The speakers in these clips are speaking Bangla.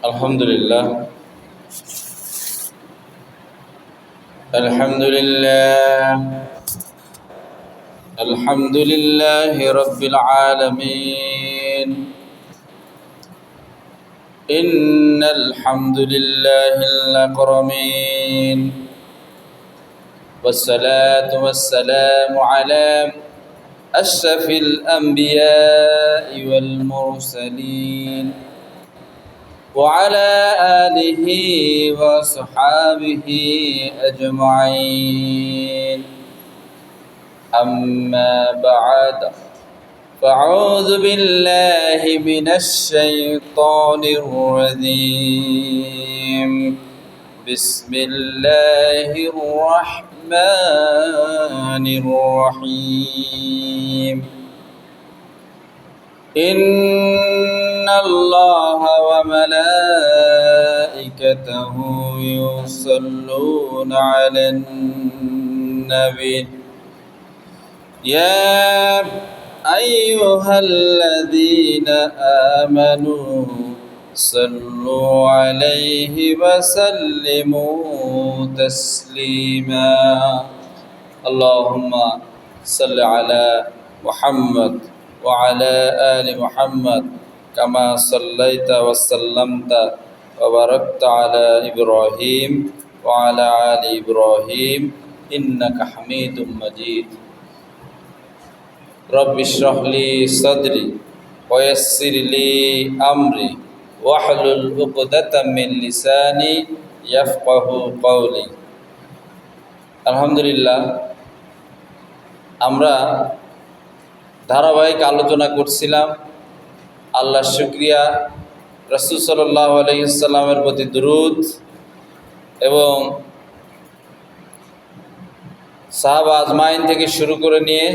আলহামদুলিল্লাহ আলহামদুলিল্লাহ আলহামদুলিল্লাহি রাব্বিল আলামিন ইন্নাল হামদুলিল্লাহিল আকরামিন ওয়াসসালাতু ওয়াসসালামু আলা আশরাফিল আমবিয়াই ওয়াল মুরসালিন وعلى آله وصحابه أجمعين أما بعد فأعوذ بالله من الشيطان الرجيم بسم الله الرحمن الرحيم إن الله وملائكته يصلون على النبي يا أيها الذين آمنوا صلوا عليه وسلموا تسليما اللهم صل على محمد وعلى آل محمد كما صليت وسلمت وباركت على إبراهيم وعلى آل إبراهيم إنك حميد مجيد رب اشرح لي صدري ويسر لي أمري واحلل عقدة من لساني يفقه قولي الحمد لله আমরা ধারাবাহিক আলোচনা করছিলাম আল্লাহর শুকরিয়া, রাসূল সাল্লাল্লাহু আলাইহি ওয়াসাল্লামের প্রতি দুরূদ এবং সাহাবা আজমাইন থেকে শুরু করে নিয়ে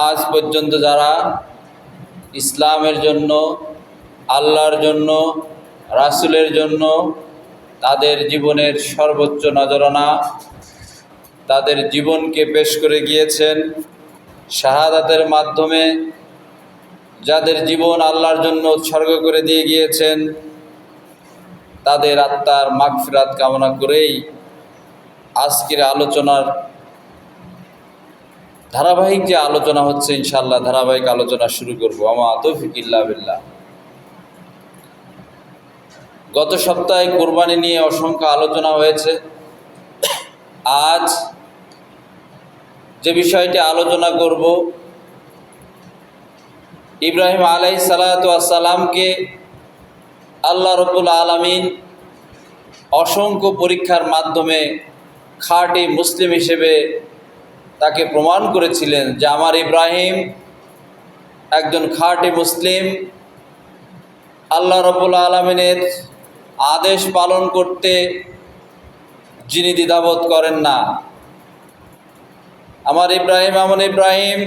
আজ পর্যন্ত যারা ইসলামের জন্য, আল্লাহর জন্য, রাসূলের জন্য তাদের জীবনের সর্বোচ্চ নজরানা, তাদের জীবনকে পেশ করে গিয়েছেন, শাহাদাতের মাধ্যমে যাদের জীবন আল্লাহর জন্য উৎসর্গ করে দিয়ে গিয়েছেন, তাদের আত্মার মাগফিরাত কামনা করেই আজকের আলোচনার ধারাবাহিক যে আলোচনা হচ্ছে, ইনশাআল্লাহ ধারাবাহিক আলোচনা শুরু করব। আমা তৌফিক ইল্লা বিল্লাহ। গত সপ্তাহে কুরবানি নিয়ে অসংখ্য আলোচনা হয়েছে। আজ যে বিষয়টি আলোচনা করব, ইব্রাহিম আলাইহিস সালাতু ওয়াস সালামকে আল্লাহ রাব্বুল আলামিন অসংখ্য পরীক্ষার মাধ্যমে খাঁটি মুসলিম হিসেবে তাকে প্রমাণ করেছিলেন যে আমার ইব্রাহিম একজন খাঁটি মুসলিম, আল্লাহ রাব্বুল আলামিনের আদেশ পালন করতে যিনি দ্বিধাবোধ করেন না। আমার ইব্রাহিম এমন ইব্রাহিম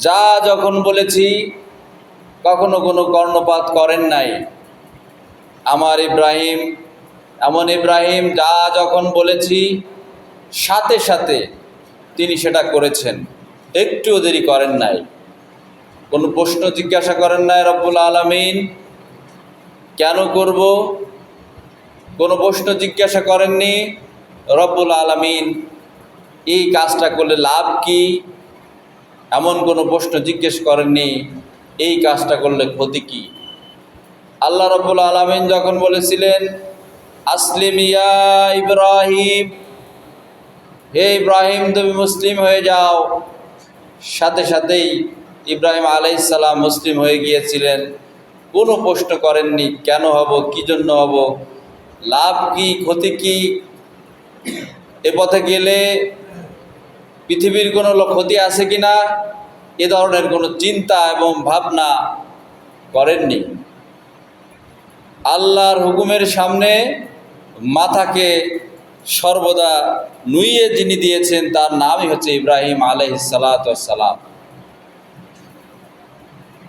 যা যখন বলেছি কখনো কোনো কর্ণপাত করেন নাই। আমার ইব্রাহিম এমন ইব্রাহিম যা যখন বলেছি সাথে সাথে তিনি সেটা করেছেন, একটুও দেরি করেন নাই, কোনো প্রশ্ন জিজ্ঞাসা করেন নাই রব্বুল আলামিন কেন করব, কোনো প্রশ্ন জিজ্ঞাসা করেননি রব্বুল আলামিন এই কাজটা করলে লাভ কি, এমন কোনো প্রশ্ন জিজ্ঞেস করেননি এই কাজটা করলে ক্ষতি কি। আল্লাহ রাব্বুল আলামিন যখন বলেছিলেন আসলিম ইয়া ইব্রাহিম, হে ইব্রাহিম তুমি মুসলিম হয়ে যাও, সাথে সাথেই ইব্রাহিম আলাইহিস সালাম মুসলিম হয়ে গিয়েছিলেন। কোনো প্রশ্ন করেননি কেন হব, কি জন্য হব, লাভ কি, ক্ষতি কি, এ পথে গেলে পৃথিবীর কোনো ক্ষতি আছে কি না, এ ধরনের কোনো চিন্তা এবং ভাবনা করেননি। আল্লাহর হুকুমের সামনে মাথাকে সর্বদা নুইয়ে যিনি দিয়েছেন তার নামই হচ্ছে ইব্রাহিম আলাইহিস সালাতু ওয়াস সালাম।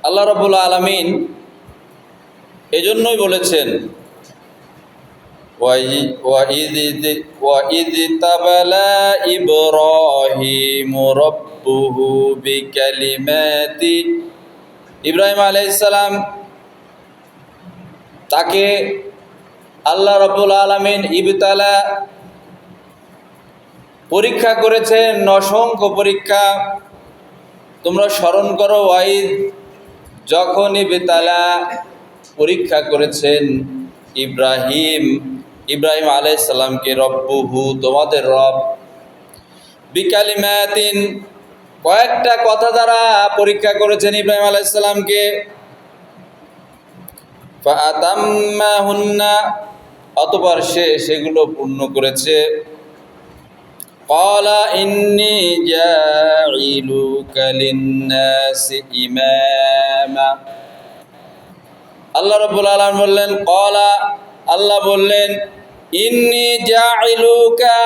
আল্লাহ রাব্বুল আলামিন এজন্যই বলেছেন وَإِذِ تَبَلَى إِبْرَاهِيمُ رَبُّهُ بِكَلِمَاتٍ ইব্রাহিম আলাইহিস সালাম তাকে আল্লাহ রাব্বুল আলামিন ইবতালা পরীক্ষা করেছেন, অসংখ্য পরীক্ষা। তোমরা স্মরণ করো ওয়াইদ যখন ইবতালা পরীক্ষা করেছেন ইব্রাহিম আলাইহিস সালামকে, রব্বুহু তোমাদের রব, বিকালিমাতিন কয়েকটা কথা দ্বারা পরীক্ষা করেছেন ইব্রাহিম আলাইহিস সালামকে। ফাআতাম্মাহুন্না অতঃপর সে সেগুলো পূর্ণ করেছে। ক্বালা ইন্নী জাঈলুকা লিন্নাসি ইমামা, আল্লাহ রাব্বুল আলামিন বললেন, ক্বালা আল্লাহ বললেন, ইন্নী জাঈলুকা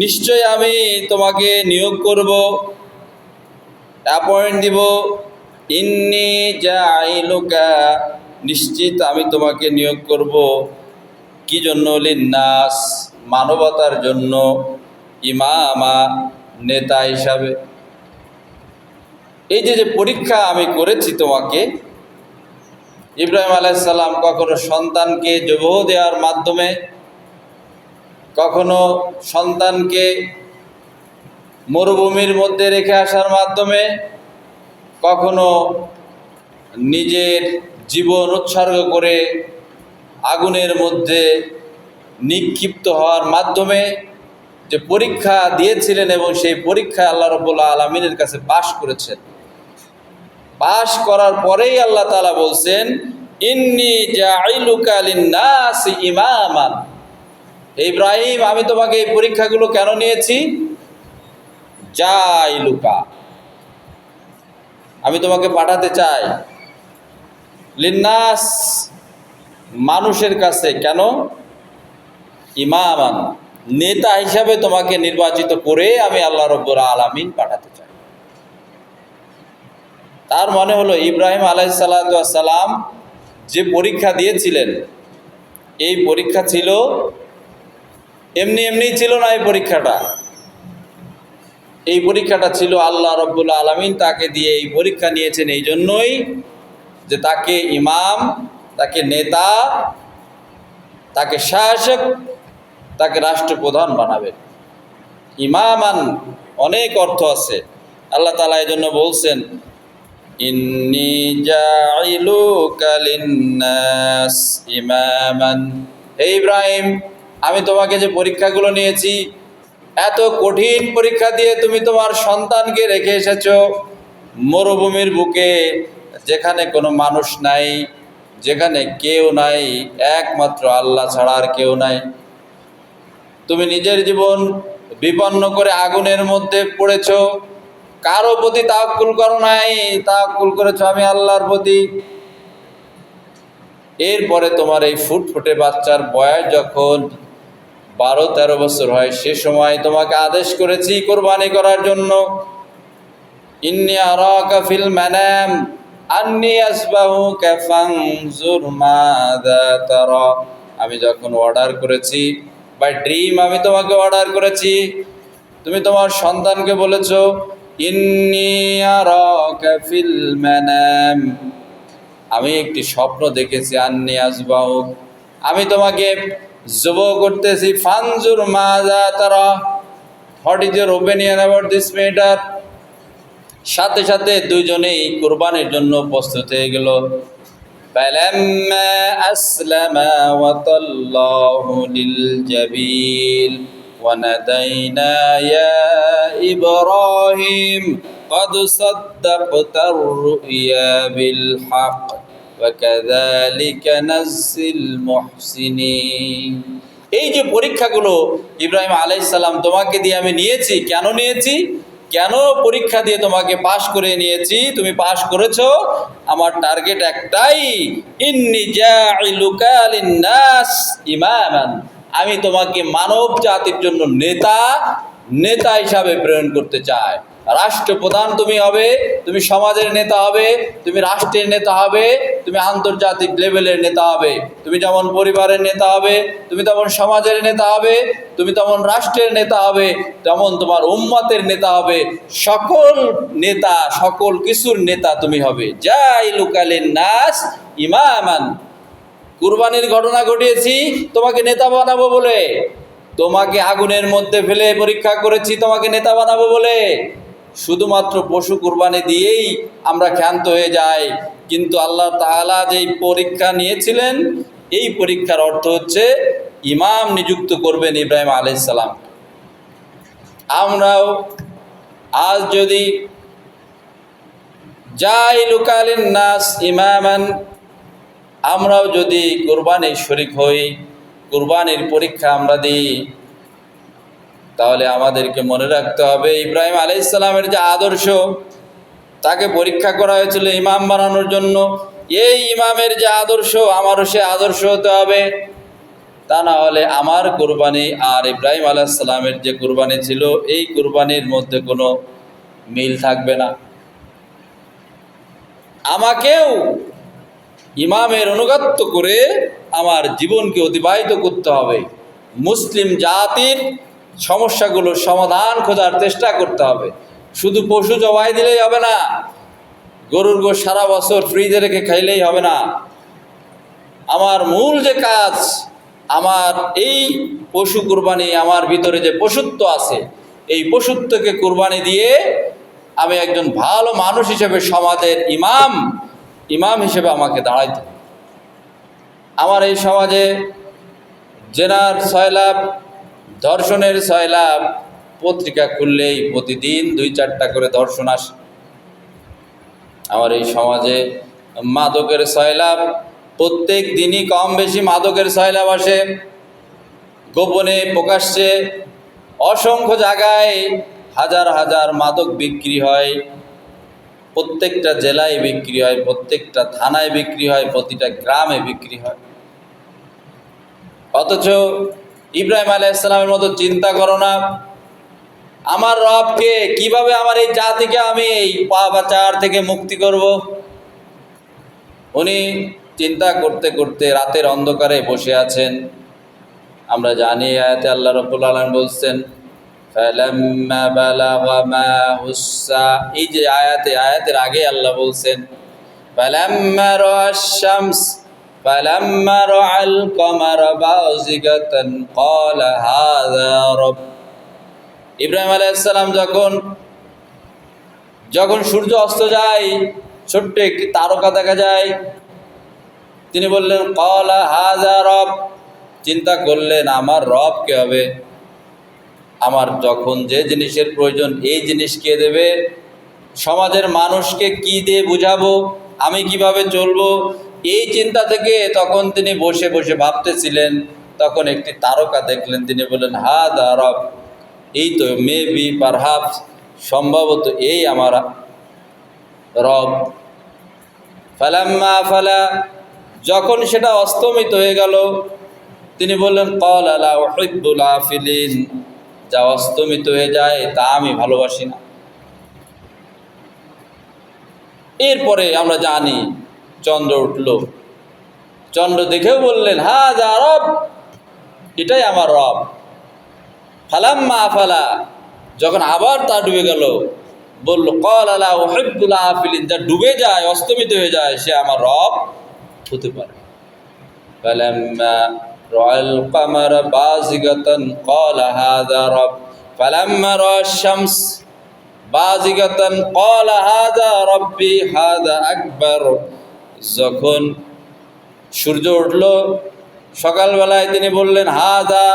নিশ্চয় আমি তোমাকে নিয়োগ করব, অ্যাপয়েন্ট দিব। ইন্নী জাঈলুকা নিশ্চিত আমি তোমাকে নিয়োগ করব, কি জন্য? লিন্নাস মানবতার জন্য, ইমামা নেতা হিসাবে। এই যে পরীক্ষা আমি করেছি তোমাকে, ইব্রাহিম আলাইহিস সালাম কখনো সন্তানকে জবহ দেওয়ার মাধ্যমে, কখনো সন্তানকে মরুভূমির মধ্যে রেখে আসার মাধ্যমে, কখনো নিজের জীবন উৎসর্গ করে আগুনের মধ্যে নিক্ষিপ্ত হওয়ার মাধ্যমে যে পরীক্ষা দিয়েছিলেন এবং সেই পরীক্ষায় আল্লাহ রাব্বুল আলামিনের কাছে পাশ করেছেন। পাশ করার পরেই আল্লাহ তাআলা বলছেন, ইন্নী জাঈলুকা লিন্নাসি ইমামান, ইব্রাহিম আমি তোমাকে এই পরীক্ষাগুলো কেন নিয়েছি? জাঈলুকা আমি তোমাকে পাঠাতে চাই, লিন্নাস মানুষের কাছে, কেন? ইমামান নেতা হিসাবে তোমাকে নির্বাচিত করে আমি আল্লাহ রাব্বুল আলামিন পাঠাতে চাই। তার মানে হলো ইব্রাহিম আলাইহিস সালাতু ওয়াস সালাম যে পরীক্ষা দিয়েছিলেন, এই পরীক্ষা ছিল এমনি এমনি ছিল না। এই পরীক্ষাটা ছিল আল্লাহ রাব্বুল আলামিন তাকে দিয়ে এই পরীক্ষা নিয়েছেন এই জন্যই যে তাকে ইমাম, তাকে নেতা, তাকে শাসক, তাকে রাষ্ট্রপ্রধান বানাবেন। ইমামান অনেক অর্থ আছে। আল্লাহ তাআলা এই জন্য বলছেন, ইন্নী জাঈলুকা লিন্নাস ইমামান, হে ইব্রাহিম আমি তোমাকে যে পরীক্ষাগুলো নিয়েছি, এত কঠিন পরীক্ষা দিয়ে তুমি তোমার সন্তানকে রেখে এসেছো মরুভূমির বুকে, যেখানে কোনো মানুষ নাই, যেখানে কেউ নাই, একমাত্র আল্লাহ ছাড়া আর কেউ নাই। তুমি নিজের জীবন বিপন্ন করে আগুনের মধ্যে পড়েছো, কারো প্রতি তাওয়াক্কুল করো নাই, তাওয়াক্কুল করেছো আমি আল্লাহর প্রতি। এরপরে তোমার এই ফুটফুটে বাচ্চার বয়স যখন 12-13 বছর হয়, সে সময় তোমাকে আদেশ করেছি কোরবানি করার জন্য। ইন্নী আরাকা ফিল মানাম আন্নী আসবাহুকা ফানজুর মাযা তারা, আমি যখন অর্ডার করেছি, বাই ড্রিম আমি তোমাকে অর্ডার করেছি, তুমি তোমার সন্তানকে বলেছো ইন্নী আরাকা ফিল মানাম, আমি একটি স্বপ্ন দেখেছি, আন্নী আসবাহুক আমি তোমাকে জবাহ করতেছি, ফানজুর মাযা তারা, what is your opinion about this matter. সাথে সাথে দুইজনেই কুরবানির জন্য প্রস্তুত হয়ে গেল। ফালাম্মা আসলামা ওয়া তাল্লাহু লিল জাবিল ওয়া নাদাইনা ইয়া ইব্রাহিম قد صدقت الرؤيا بالحق وكذلك نجزي المحسنين। এই যে পরীক্ষাগুলো ইব্রাহিম আলাইহিস সালাম তোমাকে দিয়ে আমি নিয়েছি, কেন নিয়েছি? কেন পরীক্ষা দিয়ে তোমাকে পাশ করে নিয়েছি? তুমি পাশ করেছো, আমার টার্গেট একটাই, ইন্নী জাঈলুকা লিন্নাস ইমামান, আমি তোমাকে মানব জাতির জন্য নেতা হিসাবে প্রেরণ করতে চাই। রাষ্ট্রপ্রধান তুমি হবে, তুমি সমাজের নেতা হবে, তুমি রাষ্ট্রের নেতা হবে, তুমি আন্তর্জাতিক লেভেলের নেতা হবে। তুমি যেমন পরিবারের নেতা হবে, তুমি তেমন সমাজের নেতা হবে, তুমি তেমন রাষ্ট্রের নেতা হবে, তেমন তোমার উম্মতের নেতা হবে। সকল নেতা, সকল কিছুর নেতা তুমি হবে। জাঈলুকা লিন্নাস ইমামান, কুরবানির ঘটনা ঘটিয়েছি তোমাকে নেতা বানাবো বলে, তোমাকে আগুনের মধ্যে ফেলে পরীক্ষা করেছি তোমাকে নেতা বানাবো বলে। শুধুমাত্র পশু কুরবানি দিয়েই আমরা ক্ষান্ত হয়ে যাই, কিন্তু আল্লাহ তাআলা যেই পরীক্ষা নিয়েছিলেন, এই পরীক্ষার অর্থ হচ্ছে ইমাম নিযুক্ত করবেন ইব্রাহিম আলাইহিস সালাম। আমরাও আজ যদি জাইলুকালিন নাস ইমামান, আমরাও যদি কুরবানির শরীক হই, কুরবানির পরীক্ষা আমরা দিই, তাহলে আমাদেরকে মনে রাখতে হবে ইব্রাহিম আলাইহিস সালামের যে আদর্শ, তাকে পরীক্ষা করা হয়েছিল ইমাম বানানোর জন্য। এই ইমামের যে আদর্শ, আমারও সে আদর্শ হতে হবে। তা না হলে আমার কুরবানি আর ইব্রাহিম আলাইহিস সালামের যে কুরবানি ছিল, এই কুরবানির মধ্যে কোনো মিল থাকবে না। আমাকেও ইমামের অনুগত্য করে আমার জীবনকে অতিবাহিত করতে হবে। মুসলিম জাতির সমস্যাগুলোর সমাধান খোঁজার চেষ্টা করতে হবে। শুধু পশু জবাই দিলেই হবে না, গরুর গোশত সারা বছর ফ্রিজে রেখে খাইলেই হবে না। আমার মূল যে কাজ, আমার এই পশু কুরবানি, আমার ভিতরে যে পশুত্ব আছে, এই পশুত্বকে কুরবানি দিয়ে আমি একজন ভালো মানুষ হিসেবে সমাজের ইমাম হিসেবে আমাকে দাঁড়াইতে হবে। আমার এই সমাজে জেনার সয়লাভ, ধর্ষণের সয়লাভ, পত্রিকা খুললেই প্রতিদিন 2-4টা করে ধর্ষণ আসে। আমার এই সমাজে মাদকের সয়লাভ, প্রত্যেক দিনই কম বেশি মাদকের সয়লাভ আসে। গোপনে প্রকাশ্যে অসংখ্য জায়গায় হাজার হাজার মাদক বিক্রি হয়, প্রত্যেকটা জেলায় বিক্রি হয়, প্রত্যেকটা থানায় বিক্রি হয়, প্রতিটা গ্রামে বিক্রি হয়। অথচ ইব্রাহিম আলাইহিস সালামের মতো চিন্তা করো না, আমার রবকে কিভাবে, আমার এই জাতিকে আমি এই পাপাচার থেকে মুক্তি করব। উনি চিন্তা করতে করতে রাতের অন্ধকারে বসে আছেন। আমরা জানি আয়াতে আল্লাহ রাব্বুল আলামিন বলছেন ফালাম্মা বালাগা মাহুস সা, এই যে আয়াতের আগে আল্লাহ বলছেন ফালাম্মা রাআশ শামস ফালাম্মা রাআল কমারা বাযিগাতান ক্বালা হাযা রব। ইব্রাহিম আলাইহিস সালাম যখন সূর্য অস্ত যায়, ছোট্ট একটি তারকা দেখা যায়, তিনি বললেন ক্বালা হাযা রব, চিন্তা করলেন আমার রব কে হবে। আমার যখন যে জিনিসের প্রয়োজন, এই জিনিস কে দেবে, সমাজের মানুষকে কি দিয়ে বুঝাবো, আমি কিভাবে চলবো, এই চিন্তা থেকে তখন তিনি বসে বসে ভাবতেছিলেন। তখন একটি তারকা দেখলেন, তিনি বললেন হাযা রব, এই তো মেবি পারহাপস, সম্ভবত এই আমার রব। ফালাম্মা ফালা, যখন সেটা অস্তমিত হয়ে গেল, তিনি বললেন ক্বালা লা উহিব্বুল আফিলিন, যা অস্তমিত হয়ে যায় তা আমি ভালোবাসি না। এরপরে আমরা জানি চন্দ্র উঠল, চন্দ্র দেখেও বললেন হাযা রব, এটাই আমার রব। ফালাম্মা আফালা, যখন আবার তা ডুবে গেল, বলল ক্বালা লা উহিব্বুল আফিলিন, যা ডুবে যায় অস্তমিত হয়ে যায় সে আমার রব হতে পারে। ফালাম্মা রাআল কমারা বাযিগাতান ক্বালা হাযা রব ফালাম্মা রাআশ শামস বাযিগাতান ক্বালা হাযা রব্বি হাযা আকবার। যখন সূর্য উঠল সকালবেলায়, তিনি বললেন হাযা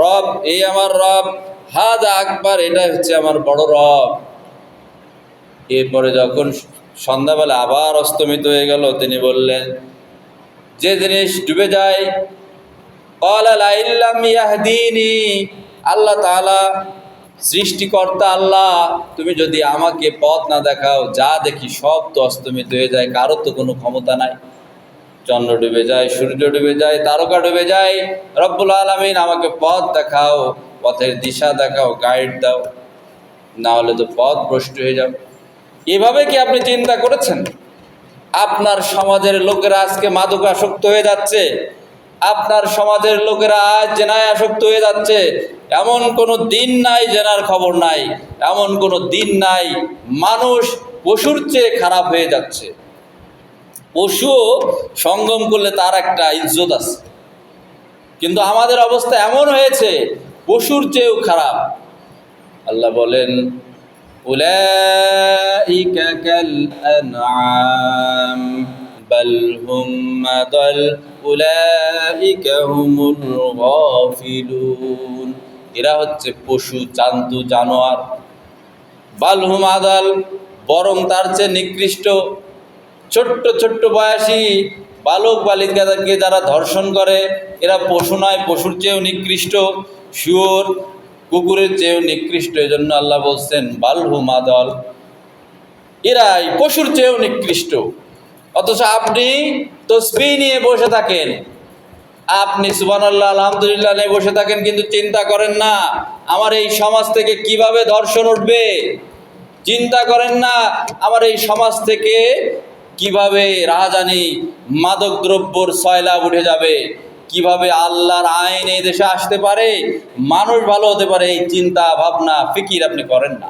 রব, এই আমার রব, হাযা আকবার, এটা হচ্ছে আমার বড় রব। এরপরে যখন সন্ধ্যাবেলা আবার অস্তমিত হয়ে গেল, তিনি বললেন যে জিনিস ডুবে যায়, ক্বালা লা ইল্লাম ইয়াহদিনি, আল্লাহ তাআলা সৃষ্টিকর্তা আল্লাহ, তুমি যদি আমাকে পথ না দেখাও, যা দেখি সব তো অস্তমিত হয়ে যায়, কারো তো কোনো ক্ষমতা নাই। চন্দ্র ডুবে যায়, সূর্য ডুবে যায়, তারকা ডুবে যায়, রব্বুল আলামিন আমাকে পথ দেখাও, পথের দিশা দেখাও, গাইড দাও, না হলে তো পথ ভ্রষ্ট হয়ে যাবে। এভাবে কি আপনি চিন্তা করেছেন? আপনার সমাজের লোকেরা আজকে মাদকে আসক্ত হয়ে যাচ্ছে, আপনার সমাজের লোকেরা আজ জেনায় আসক্ত হয়ে যাচ্ছে, এমন কোনো দিন নাই জেনার খবর নাই, এমন কোনো দিন নাই মানুষ পশুর চেয়ে খারাপ হয়ে যাচ্ছে। পশুও সঙ্গম করলে তার একটা ইজ্জত আছে, কিন্তু আমাদের অবস্থা এমন হয়েছে পশুর চেয়েও খারাপ। আল্লাহ বলেন উলাইকা কাল আনআম বাল হুম আদাল উলাইকা হুমুল গাফিলুন। এরা হচ্ছে পশু জন্তু জানোয়ার। বাল হুম আদাল, বরং তার চেয়ে নিকৃষ্ট। ছোট্ট ছোট্ট বয়সী বালক বালিকাদেরকে যারা ধর্ষণ করে এরা পশু নয়, পশুর চেয়েও নিকৃষ্ট, শুয়োর কুকুরের চেয়েও নিকৃষ্ট। এই জন্য আল্লাহ বলছেন বালহুম আদল, এরাই পশুর চেয়েও নিকৃষ্ট। অথচ আপনি তসবিহ নিয়ে বসে থাকেন, আপনি সুবহানাল্লাহ আলহামদুলিল্লাহ নিয়ে বসে থাকেন, কিন্তু চিন্তা করেন না আমার এই সমাজ থেকে কিভাবে ধর্ষণ উঠবে, চিন্তা করেন না আমার এই সমাজ থেকে কিভাবে রাহাজানি মাদক দ্রব্যর সয়লাব উঠে যাবে, কিভাবে আল্লাহর আইন এই দেশে আসতে পারে, মানুষ ভালো হতে পারে, এই চিন্তা ভাবনা ফিকির আপনি করেন না।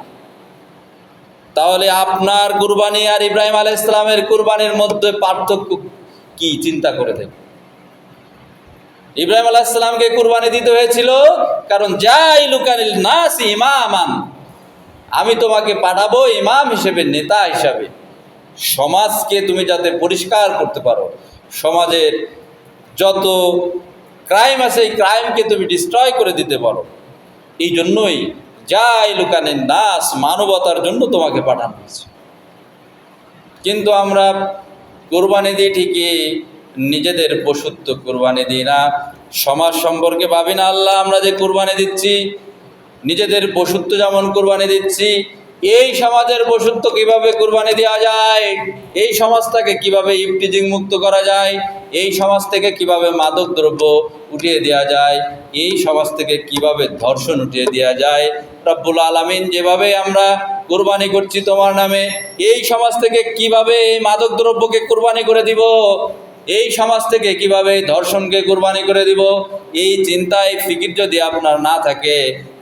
তাহলে আপনার কুরবানি আর ইব্রাহিম আলাইহিস সালামের কুরবানির মধ্যে পার্থক্য কি চিন্তা করে দেখুন। ইব্রাহিম আলাইহিস সালামকে কুরবানি দিতে হয়েছিল কারণ জাইলুকাল নাস ইমামান, আমি তোমাকে পাঠাবো ইমাম হিসেবে, নেতা হিসাবে, সমাজকে তুমি যাতে পরিষ্কার করতে পারো, সমাজের যত ক্রাইম আছে এই ক্রাইমকে তুমি ডিস্ট্রয় করে দিতে পারো। এই জন্যই জাইলুকানিন নাস, মানবতার জন্য তোমাকে পাঠানো হয়েছে। কিন্তু আমরা কোরবানি দিই ঠিকই, নিজেদের পশুত্ব কোরবানি দিই না, সমাজ সম্পর্কে ভাবি না। আল্লাহ আমরা যে কোরবানি দিচ্ছি নিজেদের পশুত্ব যেমন কোরবানি দিচ্ছি, এই সমাজের পশুত্ব কিভাবে কোরবানি দেওয়া যায়, এই সমাজটাকে কিভাবে ইফটিজিং মুক্ত করা যায়, এই সমাজ থেকে কিভাবে মাদক দ্রব্য উঠিয়ে দেওয়া যায়, এই সমাজ থেকে কিভাবে ধর্ষণ উঠিয়ে দেওয়া যায়। রব্বুল আলামিন যেভাবে আমরা কোরবানি করছি তোমার নামে, এই সমাজ থেকে কিভাবে এই মাদক দ্রব্যকে কোরবানি করে দিব, এই সমাজ থেকে কিভাবে ধর্ষণকে কোরবানি করে দিব, এই চিন্তায় ফিকির যদি আপনার না থাকে,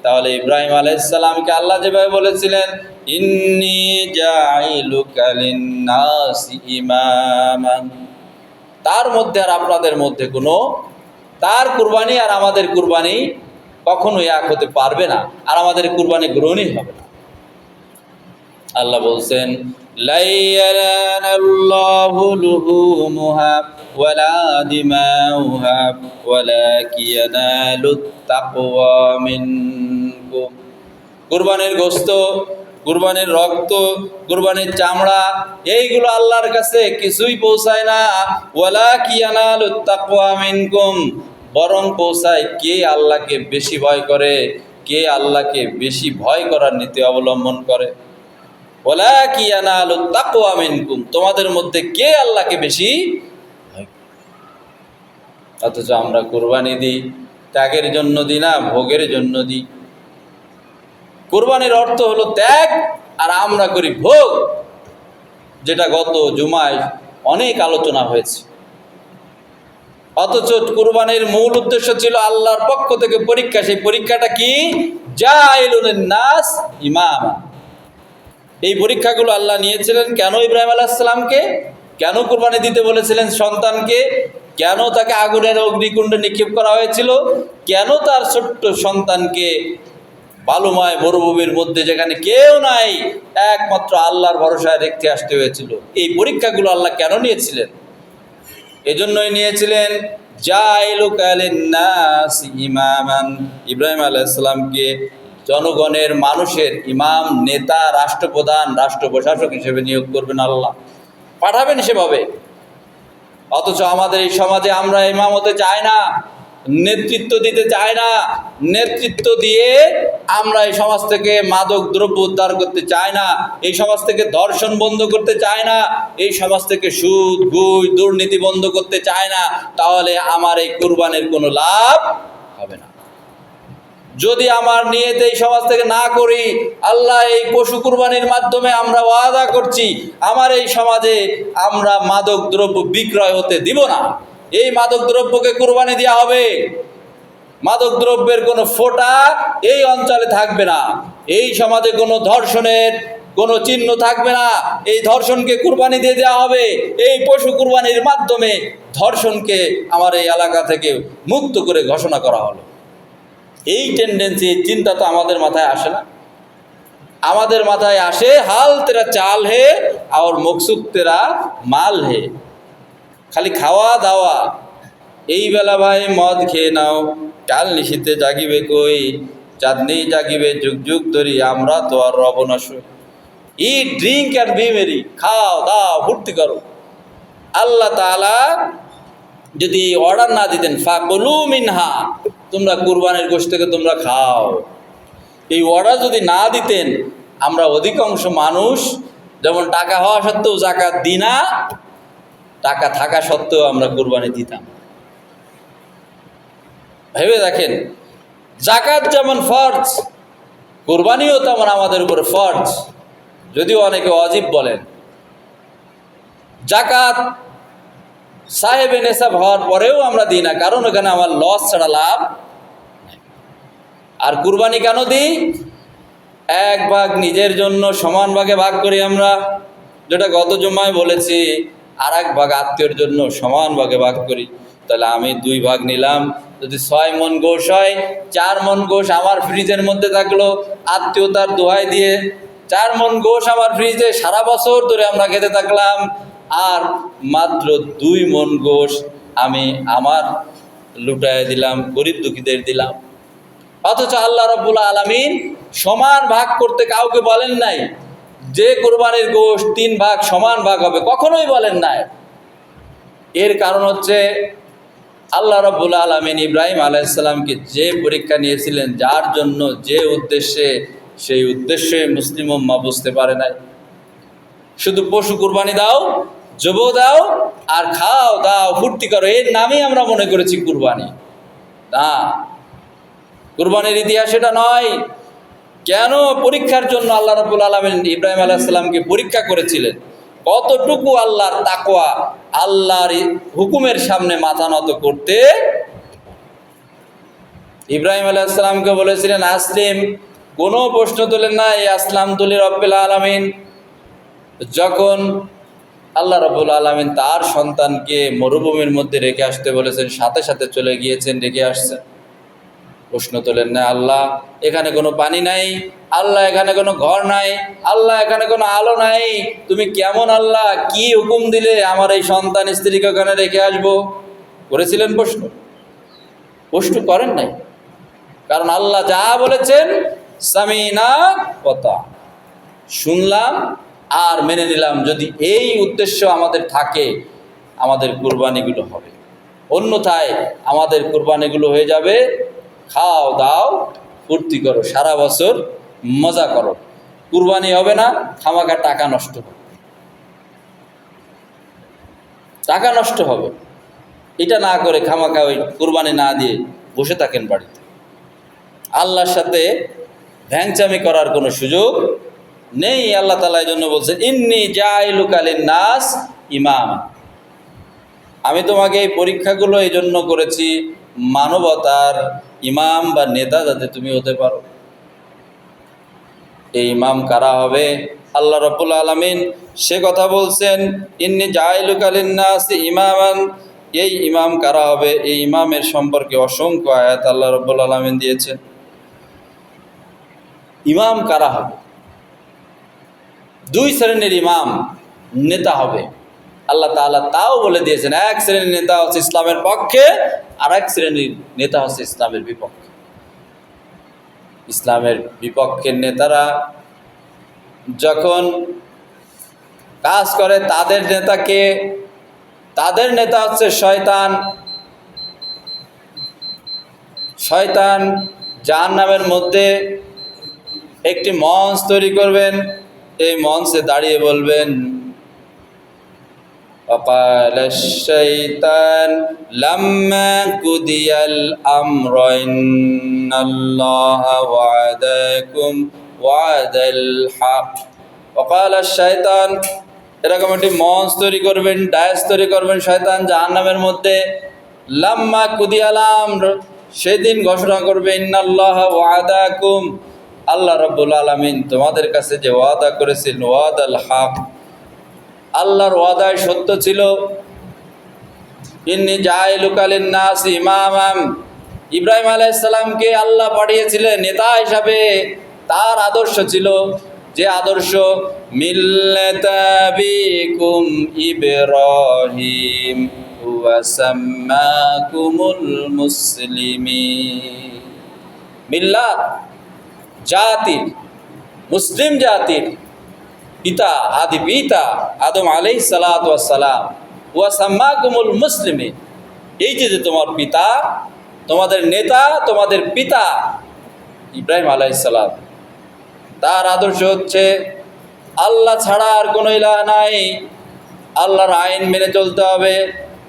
তাহলে ইব্রাহিম আলাইহিস সালামকে আল্লাহ যেভাবে বলেছিলেন ইন্নী জাইলুকা লিন-নাসি ইমামান, তার মধ্যে আর আপনাদের মধ্যে কোনো, তার কুরবানি আর আমাদের কুরবানি কখনোই এক হতে পারবে না, আর আমাদের কুরবানি গ্রহণই হবে না। আল্লাহ বলছেন লা ইয়ানালুহু লুহুমুহা ওয়ালা দিমাউহা ওয়ালাকিন ইয়ানালুত তাকওয়া মিনকুম। কুরবানির গোশত, কুরবানির রক্ত, কুরবানির চামড়া, এইগুলো আল্লাহর কাছে কিছুই পৌঁছায় না। ওয়ালাকিন ইয়ানালুত তাকওয়া মিনকুম, বরং পৌঁছায় কে আল্লাহকে বেশি ভয় করে, কে আল্লাহকে বেশি ভয় করার নীতি অবলম্বন করে। ওয়ালাকিন ইয়ানালুত তাকওয়া মিনকুম, তোমাদের মধ্যে কে আল্লাহকে বেশি ভয় করে। অথচ আমরা কুরবানি দিই ত্যাগের জন্য দিই না, ভোগের জন্য দিই। কুরবানির অর্থ হলো ত্যাগ, আর আমরা করি ভোগ, যেটা গত জুমায় অনেক আলোচনা হয়েছে। অথচ কুরবানির মূল উদ্দেশ্য ছিল আল্লাহর পক্ষ থেকে পরীক্ষা। সেই পরীক্ষাটা কি? জাইলুন নাস ইমামা। এই পরীক্ষাগুলো আল্লাহ নিয়েছিলেন কেন? ইব্রাহিম আলাইহিস সালামকে কেন কুরবানি দিতে বলেছিলেন সন্তানকে? কেন তাকে আগুনের অগ্নিকুণ্ডে নিক্ষেপ করা হয়েছিল? কেন তার ছোট্ট সন্তানকে বালুময় মরুভূমির মধ্যে, যেখানে কেউ নাই, একমাত্র আল্লাহর ভরসায় রেখে আসতে হয়েছিল? এই পরীক্ষাগুলো আল্লাহ কেন নিয়েছিলেন? এজন্যই নিয়েছিলেন জাইলুকা লিন-নাস ইমামান, ইব্রাহিম আলাইহিস সালামকে জনগণের, মানুষের ইমাম, নেতা, রাষ্ট্রপ্রধান, রাষ্ট্র প্রশাসক হিসেবে নিয়োগ করবেন আল্লাহ, পাঠাবেন সেভাবে। অথচ আমাদের এই সমাজে আমরা ইমাম হতে চাই না, নেতৃত্ব দিতে চাই না। নেতৃত্ব দিয়ে আমরা এই সমাজ থেকে মাদক দ্রব্য উদ্ধার করতে চাই না, এই সমাজ থেকে ধর্ষণ বন্ধ করতে চাই না, এই সমাজ থেকে সুদ ঘুষ দুর্নীতি বন্ধ করতে চাই না। তাহলে আমার এই কুরবানির কোনো লাভ হবে না। যদি আমার নিয়ত এই সমাজ থেকে না করি, আল্লাহ এই পশু কুরবানির মাধ্যমে আমরা ওয়াদা করছি আমার এই সমাজে আমরা মাদক দ্রব্য বিক্রয় হতে দিব না। এই মাদক দ্রব্যকে কুরবানি দেওয়া হবে, মাদক দ্রব্যের কোনো ফোঁটা এই অঞ্চলে থাকবে না। এই সমাজে কোনো ধর্ষণের কোনো চিহ্ন থাকবে না। এই ধর্ষণকে কুরবানি দিয়ে দেওয়া হবে। এই পশু কুরবানির মাধ্যমে ধর্ষণকে আমার এই এলাকা থেকে মুক্ত করে ঘোষণা করা হলো। এই টেন্ডেন্সি, চিন্তা তো আমাদের মাথায় আসে না। আমাদের মাথায় আসে হাল তেরা চাল হে আর মকসুদ তেরা মাল হে। খালি খাওয়া দাওয়া। এই বেলা ভাই মদ খেয়ে নাও, কাল নিশীতে জাগিবে কই, চাঁদনি জাগিবে যুগ যুগ ধরি, আমরা তো আর রব না সই। ইট, ড্রিঙ্ক অ্যান্ড বি মেরি, খাও দাও ফুর্তি করো। আল্লাহ তাআলা যদি অর্ডার না দিতেন ফাকুলু মিনহা, তোমরা কুরবানির গোশত থেকে তোমরা খাও, এই অর্ডার যদি না দিতেন, আমরা অধিকাংশ মানুষ যেমন টাকা হওয়া সত্ত্বেও যাকাত দিই না, টাকা থাকা সত্ত্বেও আমরা কুরবানি দিতাম। ভেবে দেখেন, যাকাত যেমন ফরজ, কুরবানিও তেমন আমাদের উপরে ফরজ, যদিও অনেকে ওয়াজিব বলেন। যাকাত সাহেবে নেশাব হওয়ার পরেও আমরা দিই না, কারণ ওখানে আমার লস ছাড়া লাভ। আর কুরবানি কেন দিই? এক ভাগ নিজের জন্য সমান ভাগে ভাগ করি আমরা, যেটা গত জুমায় বলেছি। আর এক ভাগ আত্মীয়র জন্য সমান ভাগে ভাগ করি। তাহলে আমি 2 ভাগ নিলাম। যদি 6 মণ গোশ হয়, 4 মণ গোশ আমার ফ্রিজের মধ্যে থাকলো, আত্মীয়তার দোহাই দিয়ে 4 মণ গোশ আমার ফ্রিজে সারা বছর ধরে আমরা খেতে থাকলাম। আর মাত্র 2 মণ গোশ আমি আমার লুটায় দিলাম, গরিব দুঃখীদের দিলাম। অথচ আল্লাহ রাব্বুল আলামিন সমান ভাগ করতে কাউকে বলেন নাই যে কুরবানির গোশত 3 ভাগ সমান ভাগ হবে, কখনোই বলেন নাই। এর কারণ হচ্ছে আল্লাহ রাব্বুল আলামিন ইব্রাহিম আলাইহিস সালামকে যে পরীক্ষা নিয়েছিলেন, যার জন্য, যে উদ্দেশ্যে, সেই উদ্দেশ্যে মুসলিম উম্মাহ বুঝতে পারে নাই। শুধু পশু কুরবানি দাও, জব দাও আর খাও দাও ফুর্তি করো, এর নামই আমরা মনে করেছি কুরবানি। না, কুরবানির ইতিহাস এটা নয়। কেন পরীক্ষার জন্য আল্লাহ রাব্বুল আলামিন ইব্রাহিম আলাইহিস সালামকে পরীক্ষা করেছিলেন? কতটুকু আল্লাহর তাকওয়া, আল্লাহর হুকুমের সামনে মাথা নত করতে। ইব্রাহিম আলাইহিস সালামকে বলেছিলেন আসলিম, কোনো প্রশ্ন তোলেন না, এই আসলাম তুলি রব্বিল আলামিন। যখন আল্লাহ রাব্বুল আলামিন তার সন্তানকে মরুভূমির মধ্যে রেখে আসতে বলেছেন, সাথে সাথে চলে গিয়েছেন, রেখে আসছেন। প্রশ্ন তোলেন না, আল্লাহ এখানে কোনো পানি নাই, আল্লাহ এখানে কোনো ঘর নাই, আল্লাহ এখানে কোনো আলো নাই, তুমি কেমন আল্লাহ, কি হুকুম দিলে আমার এই সন্তান স্ত্রীকে ওখানে রেখে আসবো? করেছিলেন প্রশ্ন? প্রশ্ন করেন নাই। কারণ আল্লাহ যা বলেছেন সামিনা কথা, শুনলাম আর মেনে নিলাম। যদি এই উদ্দেশ্য আমাদের থাকে, আমাদের কুরবানিগুলো হবে। অন্যথায় আমাদের কুরবানিগুলো হয়ে যাবে খাও দাও ফুর্তি করো, সারা বছর মজা করো। কুরবানি হবে না, খামাখা টাকা নষ্ট হবে, টাকা নষ্ট হবে। এটা না করে খামাখা ওই কুরবানি না দিয়ে বসে থাকেন বাড়িতে। আল্লাহর সাথে ভ্যাংচামি করার কোনো সুযোগ নেই। আল্লাহ তাআলা এই জন্য বলছেন ইন্নী জাইলুকা লিন-নাস ইমাম, আমি তোমাকে এই পরীক্ষাগুলো এই জন্য করেছি মানবতার ইমাম বা নেতা যাতে তুমি হতে পারো। এই ইমাম কারা হবে? আল্লাহ রাব্বুল আলামিন সে কথা বলছেন ইন্নী জাইলুকা লিন-নাস ইমামান। এই ইমাম কারা হবে? এই ইমামের সম্পর্কে অসংখ্য আয়াত আল্লাহ রাব্বুল আলামিন দিয়েছেন। ইমাম কারা হবে? 2 শ্রেণীর ইমাম নেতা হবে আল্লাহ তাআলা তাও বলে দিয়েছেন। এক শ্রেণীর নেতা হচ্ছে ইসলামের পক্ষে, আর এক শ্রেণীর নেতা হচ্ছে ইসলামের বিপক্ষে। ইসলামের বিপক্ষের নেতারা যখন কাজ করে, তাদের নেতা হচ্ছে শয়তান। শয়তান জাহান্নামের মধ্যে একটি মঞ্চ তৈরি করবেন, এই মঞ্চে দাঁড়িয়ে বলবেন وقال الشيطان لما قضي الأمر إن الله وعدكم وعد الحق وقال الشيطان। এরকম একটি মঞ্চ তৈরি করবেন, ডায়াস তৈরি করবেন শয়তান জাহান্নামের মধ্যে। লাম্মা কুদিয়াল আমর, সেদিন ঘোষণা করবে ইন্নাল্লাহা ওয়াদাকুম, আল্লাহ রাব্বুল আলামিন তোমাদের কাছে যে ওয়াদা করেছেন ওয়াদাল হক, আল্লাহর ওয়াদায় সত্য ছিল। ইন্নী জাইলুকা লিন-নাস ইমামাম, ইব্রাহিম আলাইহিস সালামকে আল্লাহ পাঠিয়েছিলেন নেতা হিসাবে। তার আদর্শ ছিল যে আদর্শ মিল্লাতা বিকুম ইব্রাহিম ওয়া সাম্মাকুমুল মুসলিমিন। মিল্লাত জাতির, মুসলিম জাতির পিতা, আদি পিতা আদম আলাইহিস সালাতু ওয়াস সালাম, ওয়া সাম্মাকুমুল মুসলিমিন। এই যে তোমার পিতা, তোমাদের নেতা, তোমাদের পিতা ইব্রাহিম আলাইহিস সালাম, তার আদর্শ হচ্ছে আল্লাহ ছাড়া আর কোনো ইলাহ নাই, আল্লাহর আইন মেনে চলতে হবে,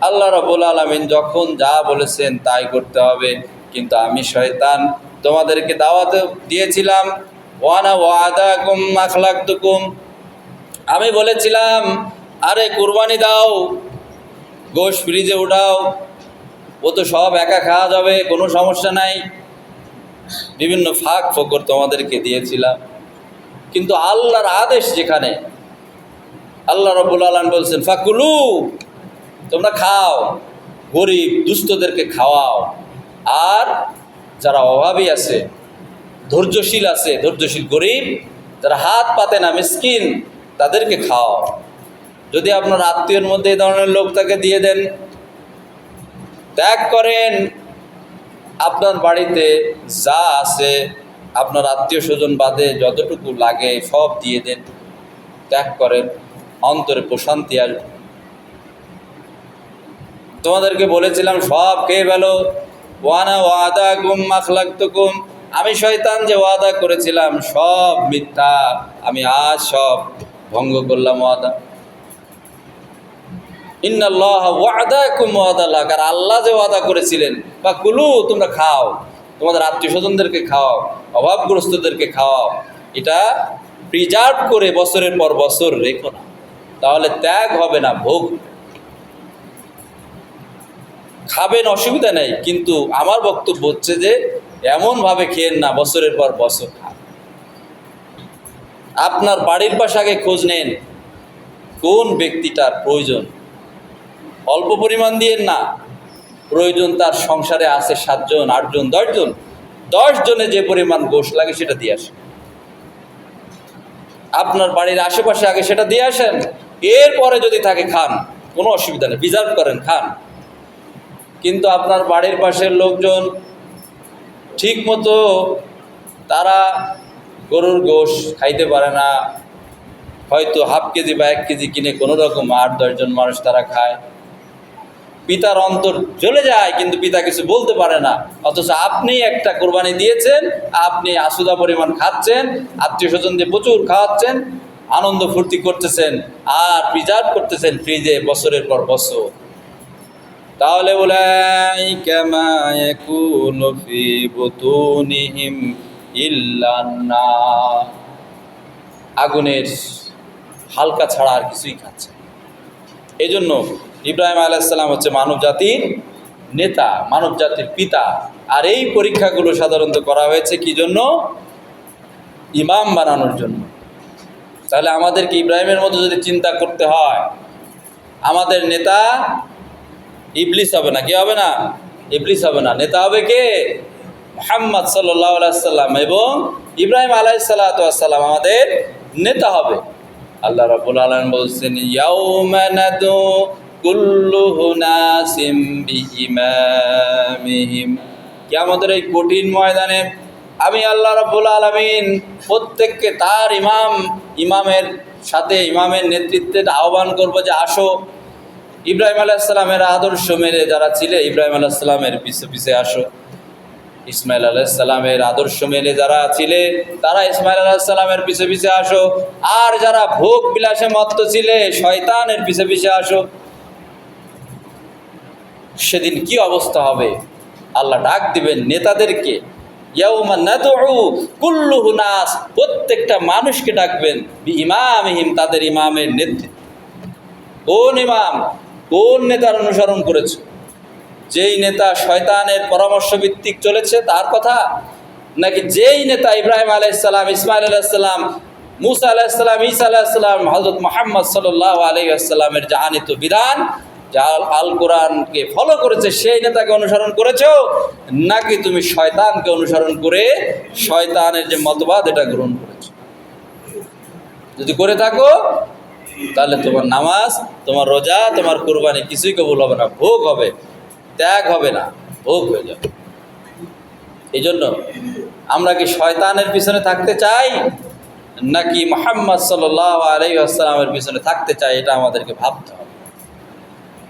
আল্লাহ রাব্বুল আলামিন যখন যা বলেছেন তাই করতে হবে। কিন্তু আমি শয়তান তোমাদেরকে দাওয়াত দিয়েছিলাম, ওয়ানা ওয়াদাকুম আখলাকতুকুম, আমি বলেছিলাম আরে কুরবানি দাও, গোশ ফ্রিজে উঠাও, ও তো সব একা খাওয়া যাবে, কোনো সমস্যা নাই। বিভিন্ন ফাঁক ফোকর তোমাদেরকে দিয়েছিলাম। কিন্তু আল্লাহর আদেশ যেখানে, আল্লাহ রাব্বুল আলামিন বলছেন ফাকুলু, তোমরা খাও, গরিব দুস্থদেরকে খাওয়াও, আর যারা অভাবী আছে, ধৈর্যশীল আছে, ধৈর্যশীল গরিব যারা হাত পাতে না, মিসকিন, তাদেরকে খাওয়াও। যদি আপনার আত্মীয়ের মধ্যে এই ধরনের লোক তাকে দিয়ে দেন, ত্যাগ করেন, আপনার বাড়িতে যা আছে আপনার আত্মীয় স্বজন বাদে যতটুকু লাগে সব দিয়ে দেন, ত্যাগ করেন, অন্তরে প্রশান্তি আসবে। তোমাদেরকে বলেছিলাম সব খেয়ে ফেলো, ওয়ানা ওয়াদাকুম আখলাকতুকুম, আমি শয়তান যে ওয়াদা করেছিলাম সব মিথ্যা, আমি আজ সব ভঙ্গ করলাম ওয়াদা। ইন্নাল্লাহা ওয়াদাকুম ওয়াদাল হক, আর আল্লাহ যে ওয়াদা করেছিলেন বা কুলু, তোমরা খাও, তোমাদের আত্মীয় স্বজনদেরকে খাওয়াও, অভাবগ্রস্তদেরকে খাওয়াও, এটা প্রিজার্ভ করে বছরের পর বছর রেখো না, তাহলে ত্যাগ হবে না, ভোগ। খাবেন অসুবিধা নেই, কিন্তু আমার বক্তব্য হচ্ছে যে এমনভাবে খেয়েন না বছরের পর বছর খান। আপনার বাড়ির পাশে আগে খোঁজ নেন কোন ব্যক্তিটার প্রয়োজন, অল্প পরিমাণ দিয়েন না, প্রয়োজন তার সংসারে আছে 7 জন 8 জন 10 জন, 10 জনে যে পরিমাণ গোশ লাগে সেটা দিয়ে আসেন। আপনার বাড়ির আশেপাশে আগে সেটা দিয়ে আসেন, এরপরে যদি থাকে খান, কোনো অসুবিধা নেই, রিজার্ভ করেন, খান। কিন্তু আপনার বাড়ির পাশের লোকজন ঠিক মতো তারা গরুর গোশ খাইতে পারে না, হয়তো হাফ কেজি বা 1 কেজি কিনে কোনো রকম 8-10 জন মানুষ তারা খায়, পিতার অন্তর জ্বলে যায়, কিন্তু পিতা কিছু বলতে পারে না। অথচ আপনি একটা কোরবানি দিয়েছেন, আপনি আসুদা পরিমাণ খাচ্ছেন, আত্মীয় স্বজন দিয়ে প্রচুর খাওয়াচ্ছেন, আনন্দ ফুর্তি করতেছেন, আর প্রিজার্ভ করতেছেন ফ্রিজে বছরের পর বছর। তাহলে উলাইকা মা ইয়াকুনু ফি বুতুনিহিম ইল্লান নার, আগুনের হালকা ছাড়া আর কিছুই খাচ্ছে। এই জন্য ইব্রাহিম আলাইহিস সালাম হচ্ছে মানব জাতির নেতা, মানব জাতির পিতা। আর এই পরীক্ষাগুলো সাধারণত করা হয়েছে কি জন্য? ইমাম বানানোর জন্য। তাহলে আমাদেরকে ইব্রাহিমের মতো যদি চিন্তা করতে হয়, আমাদের নেতা ইবলিস হবে না, কে হবে না? ইবলিস হবে না, নেতা হবে কে? মুহাম্মদ সাল্লাল্লাহু আলাইহি সাল্লাম, এবং ইব্রাহিম আলাইহিস সালাতু ওয়াস সালাম আমাদের নেতা হবে। আল্লাহ রাব্বুল আলামিন বলছেন ইয়াউমা নাদু কুল্লু উনাসিম বিইমামিহিম, কিয়ামতের এই কঠিন ময়দানে আমি আল্লাহ রাব্বুল আলামিন প্রত্যেককে তার ইমামের সাথে, ইমামের নেতৃত্বে আহ্বান করব যে আসো, ইব্রাহিম আলাইহিস সালামের আদর্শ মেনে যারা ছিলে ইব্রাহিম আলাইহিস সালামের পিছে পিছে আসো, ইসমাইল আলাইহিস সালামের আদর্শ মেনে যারা ছিলে তারা ইসমাইল আলাইহিস সালামের পিছে পিছে আসো, আর যারা ভোগ বিলাসে মত্ত ছিলে শয়তানের পিছে পিছে আসো। সেদিন কি অবস্থা হবে? আল্লাহ ডাক দিবেন নেতাদেরকে, ইয়াউমা নাদউ কুল্লু নাস, প্রত্যেকটা মানুষকে ডাকবেন বিইমামিহিম, তাদের ইমামের নেতৃত্বে। কোন ইমাম, কোন নেতার অনুসরণ করেছে? যেই নেতা শয়তানের পরামর্শ ভিত্তিক চলেছে তার কথা, নাকি যেই নেতা ইব্রাহিম আলাইহিসসালাম, ইসমাইল আলাইহিসসালাম, মুসা আলাইহিসসালাম, ঈসা আলাইহিসসালাম, হযরত মুহাম্মদ সাল্লাল্লাহু আলাইহি ওয়াসাল্লামের যে আনিত বিধান, যা আল কোরআনকে ফলো করেছে, সেই নেতাকে অনুসরণ করেছো, নাকি তুমি শয়তানকে অনুসরণ করে শয়তানের যে মতবাদ এটা গ্রহণ করেছো? যদি করে থাকো তাহলে তোমার নামাজ, তোমার রোজা, তোমার কুরবানি কিছুই কবুল হবে না, ভোগ হবে, ত্যাগ হবে না, ভোগ হয়ে যাবে। এই জন্য আমরা কি শয়তানের পিছনে থাকতে চাই নাকি মুহাম্মদ সাল্লাল্লাহু আলাইহি ওয়াসাল্লামের পিছনে থাকতে চাই? এটা আমাদেরকে ভাবতে হবে।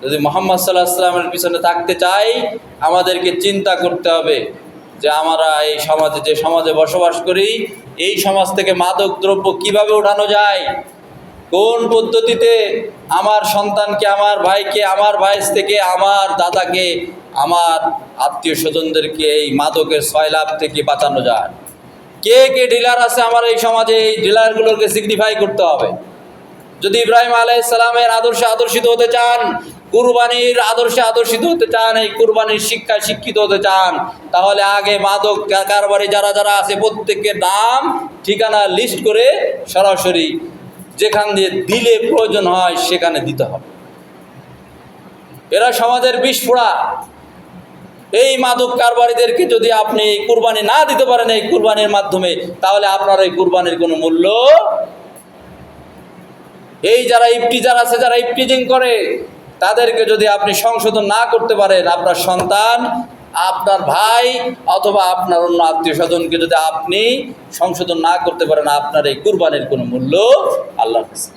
যদি মুহাম্মদ সাল্লাল্লাহু আলাইহি ওয়াসাল্লামের পিছনে থাকতে চাই, আমাদেরকে চিন্তা করতে হবে যে আমরা এই সমাজে, যে সমাজে বসবাস করি, এই সমাজ থেকে মাদক দ্রব্য কিভাবে উঠানো যায়, কোন পদ্ধতিতে আমার সন্তানকে, আমার ভাইকে, আমার ভাইস থেকে, আমার দাদাকে, আমার আত্মীয় স্বজনদেরকে এই মাদকের সয়লাভ থেকে বাঁচানো যায়। কে কে ডিলার আছে আমার এই সমাজে, এই ডিলারগুলোকে সিগনিফাই করতে হবে। যদি ইব্রাহিম আলাইহিস সালামের আদর্শে আদর্শিত হতে চান, কুরবানির আদর্শে আদর্শিত হতে চান, এই কুরবানির শিক্ষায় শিক্ষিত হতে চান, তাহলে আগে মাদক কারবারি যারা যারা আছে প্রত্যেকের নাম ঠিকানা লিস্ট করে সরাসরি যেখান দিয়ে দিলে প্রয়োজন হয় সেখানে দিতে হবে। এরা সমাজের বিস্ফোরা। এই মাদক কারবারিদেরকে যদি আপনি কুরবানি না দিতে পারেন এই কুরবানির মাধ্যমে, তাহলে আপনার এই কুরবানির কোনো মূল্য। এই যারা ইফতিজার আছে, যারা ইফতিজিং করে, তাদেরকে যদি আপনি সংশোধন না করতে পারেন, আপনার সন্তান, আপনার ভাই অথবা আপনার অন্য আত্মীয় স্বজনকে যদি আপনি সংশোধন না করতে পারেন, আপনার এই কুরবানির কোনো মূল্য আল্লাহর কাছে।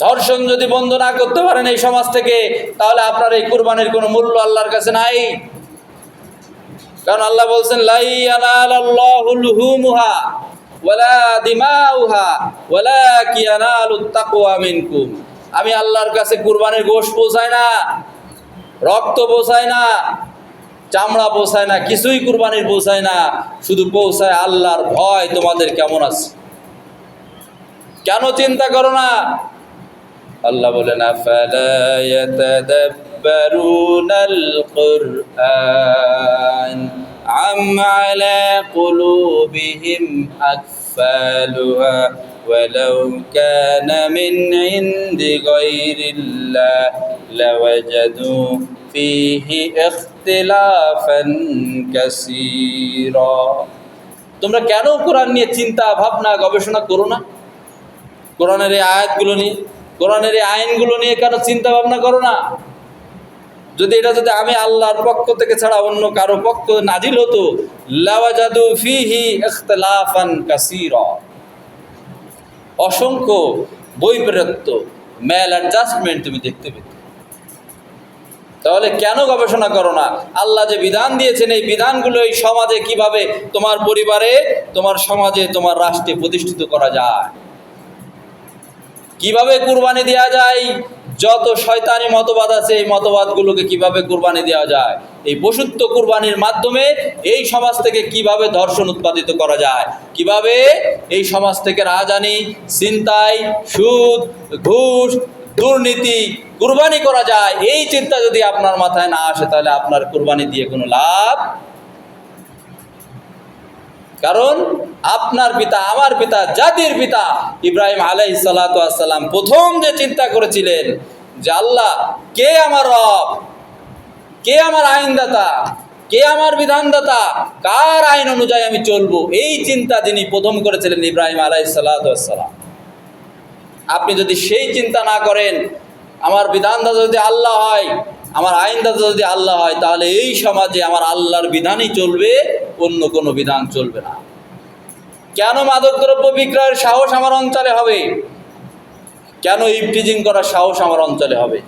ধর্ষণ যদি বন্ধ না করতে পারেন এই সমাজ থেকে, তাহলে আপনার এই কুরবানির কোনো মূল্য আল্লাহর কাছে নাই। কারণ আল্লাহ বলছেন, লা ইয়ানালাল্লাহু লুহুমুহা ওয়ালা দিমাউহা ওয়ালাকিন ইয়ানালুত তাকওয়া মিনকুম। আমি আল্লাহর কাছে কুরবানির গোশত পৌঁছায় না, রক্ত পৌঁছায় না, চামড়া পৌঁছায় না, কিছুই কুরবানির পৌঁছায় না, শুধু পৌঁছায় আল্লাহর ভয় তোমাদের কেমন আছে। কেন চিন্তা করো না? আল্লাহ বলেন, আফালা ইয়াতাদাব্বারুনাল কুরআন আম আলা কুলুবিহিম আকফালুহা ওয়ালাউ কানা মিন ইনদি গায়রিল্লাহ লাওয়াজাদু ফীহি ইখতিলাফান কাসীরা। তোমরা কেন কোরআন নিয়ে চিন্তা ভাবনা গবেষণা করো না? কোরআনের এই আয়াতগুলো নিয়ে, কোরআনের এই আইনগুলো নিয়ে কেন চিন্তা ভাবনা করো না? যদি আমি আল্লাহর পক্ষ থেকে ছাড়া অন্য কারো পক্ষ নাজিল হতো, লাওয়াজাদু ফীহি ইখতিলাফান কাসীরা, অসংখ্য বৈপরীত্য, ম্যাল অ্যাডজাস্টমেন্ট তুমি দেখতে পেতে। তাহলে কেন গবেষণা করো না? আল্লাহ যে বিধান দিয়েছেন, এই বিধানগুলো এই সমাজে কিভাবে, তোমার পরিবারে, তোমার সমাজে, তোমার রাষ্ট্রে প্রতিষ্ঠিত করা যায়, কিভাবে কুরবানি দেওয়া যায়, যত শয়তানি মতবাদ আছে এই মতবাদগুলোকে কিভাবে কুরবানি দেওয়া যায়, এই পশুত্ব কুরবানির মাধ্যমে এই সমাজ থেকে কিভাবে ধর্ষণ উৎপাদিত করা যায়, কিভাবে এই সমাজ থেকে রাহাজানি, ছিনতাই, সুদ, ঘুষ, দুর্নীতি কুরবানি করা যায়, এই চিন্তা যদি আপনার মাথায় না আসে, তাহলে আপনার কুরবানি দিয়ে কোনো লাভ। কারণ আপনার পিতা, আমার পিতা, জাতির পিতা ইব্রাহিম আলাইহিস সালাতু ওয়াস সালাম প্রথম যে চিন্তা করেছিলেন যে আল্লাহ কে আমার রব, কে আমার আইনদাতা, কে আমার বিধানদাতা, কার আইন অনুযায়ী আমি চলবো, এই চিন্তা যিনি প্রথম করেছিলেন ইব্রাহিম আলাইহিস সালাতু ওয়াস সালাম। আপনি যদি সেই চিন্তা না করেন, আমার বিধানদাতা যদি আল্লাহ হয়, আমার আইনদাতা যদি আল্লাহ হয়, তাহলে এই সমাজে আমার আল্লাহর বিধানই চলবে, অন্য কোনো বিধান চলবে না। কেন মাদকদ্রব্য বিক্রয়ের সাহস আমার অঞ্চলে হবে? কেন ইফটিজিং করার সাহস আমার অঞ্চলে হবে?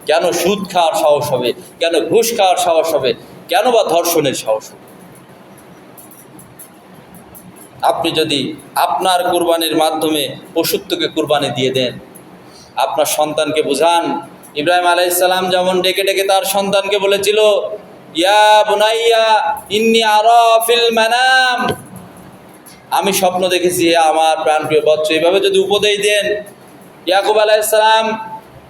কেন সুদ খাওয়ার সাহস হবে? কেন ঘুষ খাওয়ার সাহস হবে? কেন বা ধর্ষণের সাহস হবে? আপনি যদি আপনার কুরবানির মাধ্যমে পশুত্বকে কুরবানি দিয়ে দেন, আপনার সন্তানকে বোঝান। ইব্রাহিম আলাইহিস সালাম যেমন ডেকে ডেকে তার সন্তানকে বলেছিল, ইয়া বুনাইয়া ইন্নী আরা ফিল মানাম, আমি স্বপ্ন দেখেছি আমার প্রাণপ্রিয় বৎস, এইভাবে যদি উপদেশ দেন। ইয়াকুব আলাইহিস সালাম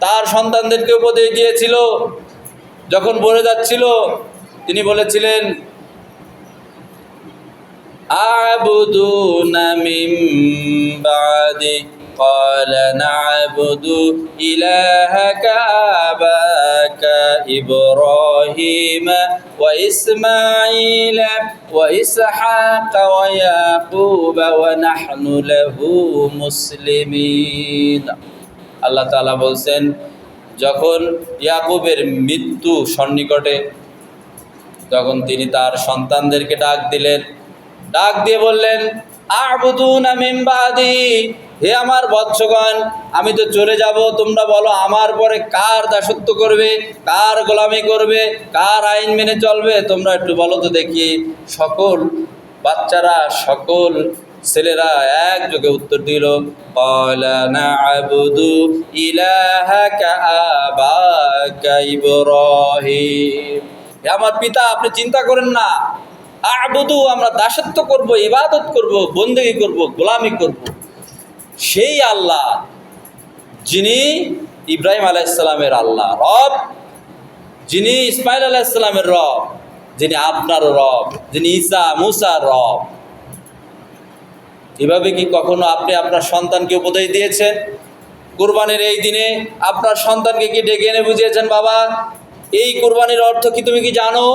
তার সন্তানদেরকে উপদেশ দিয়েছিল, যখন বলে যাচ্ছিল তিনি বলেছিলেন, أعبدون من بعدي قال نعبد إلهك آباك إبراهيم وإسماعيل وإسحاق ويعقوب ونحن له মুসলিমিন। আল্লাহ তাআলা বলছেন, যখন ইয়াকুবের মৃত্যু সন্নিকটে, তখন তিনি তার সন্তানদেরকে ডাক দিলেন, ডাক দিয়ে বললেন, আ'বুদুনা মিন বাদি, হে আমার বৎসগণ, আমি তো চলে যাব, তোমরা বলো আমার পরে কার দাসত্ব করবে, কার গোলামি করবে, কার আইন মেনে চলবে, তোমরা একটু বলো তো দেখি। সকল বাচ্চারা, সকল ছেলেরা একযোগে উত্তর দিল, ক্বালা না'বুদু ইলাহাকা আবাকা ইব্রাহিম। হে আমার পিতা, আপনি চিন্তা করেন না, আ'বুদু, আমরা দাসত্ব করব, ইবাদত করব, বন্দেগী করব, গোলামি করব সেই আল্লাহ যিনি ইব্রাহিম আলাইহিস সালামের আল্লাহ রব, যিনি ইসমাইল আলাইহিস সালামের রব, যিনি আপনারও রব, যিনি ঈসা মুসার রব। এভাবে কি কখনো আপনি আপনার সন্তানকে উপদেশ দিয়েছেন? কুরবানির এই দিনে আপনার সন্তানকে কি ডেকে এনে বুঝিয়েছেন, বাবা এই কুরবানির অর্থ কি তুমি কি জানো?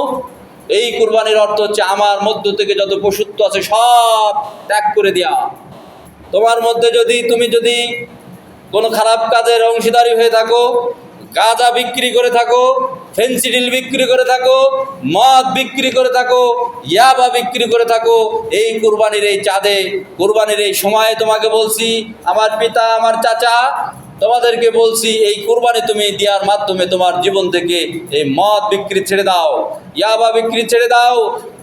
এই কুরবানির অর্থ হচ্ছে আমার মধ্য থেকে যত পশুত্ব আছে সব ত্যাগ করে দেওয়া। তোমার মধ্যে তুমি যদি কোনো খারাপ কাজের অংশীদারি হয়ে থাকো, গাঁজা বিক্রি করে থাকো, ফেন্সিডিল বিক্রি করে থাকো, মদ বিক্রি করে থাকো, ইয়াবা বিক্রি করে থাকো, এই কুরবানির এই চাঁদে, কুরবানির এই সময়ে তোমাকে বলছি, আমার পিতা, আমার চাচা, তোমাদেরকে বলছি, এই কুরবানি তুমি দেওয়ার মাধ্যমে তোমার জীবন থেকে এই মদ বিক্রি ছেড়ে দাও, ইয়াবা বিক্রি ছেড়ে দাও,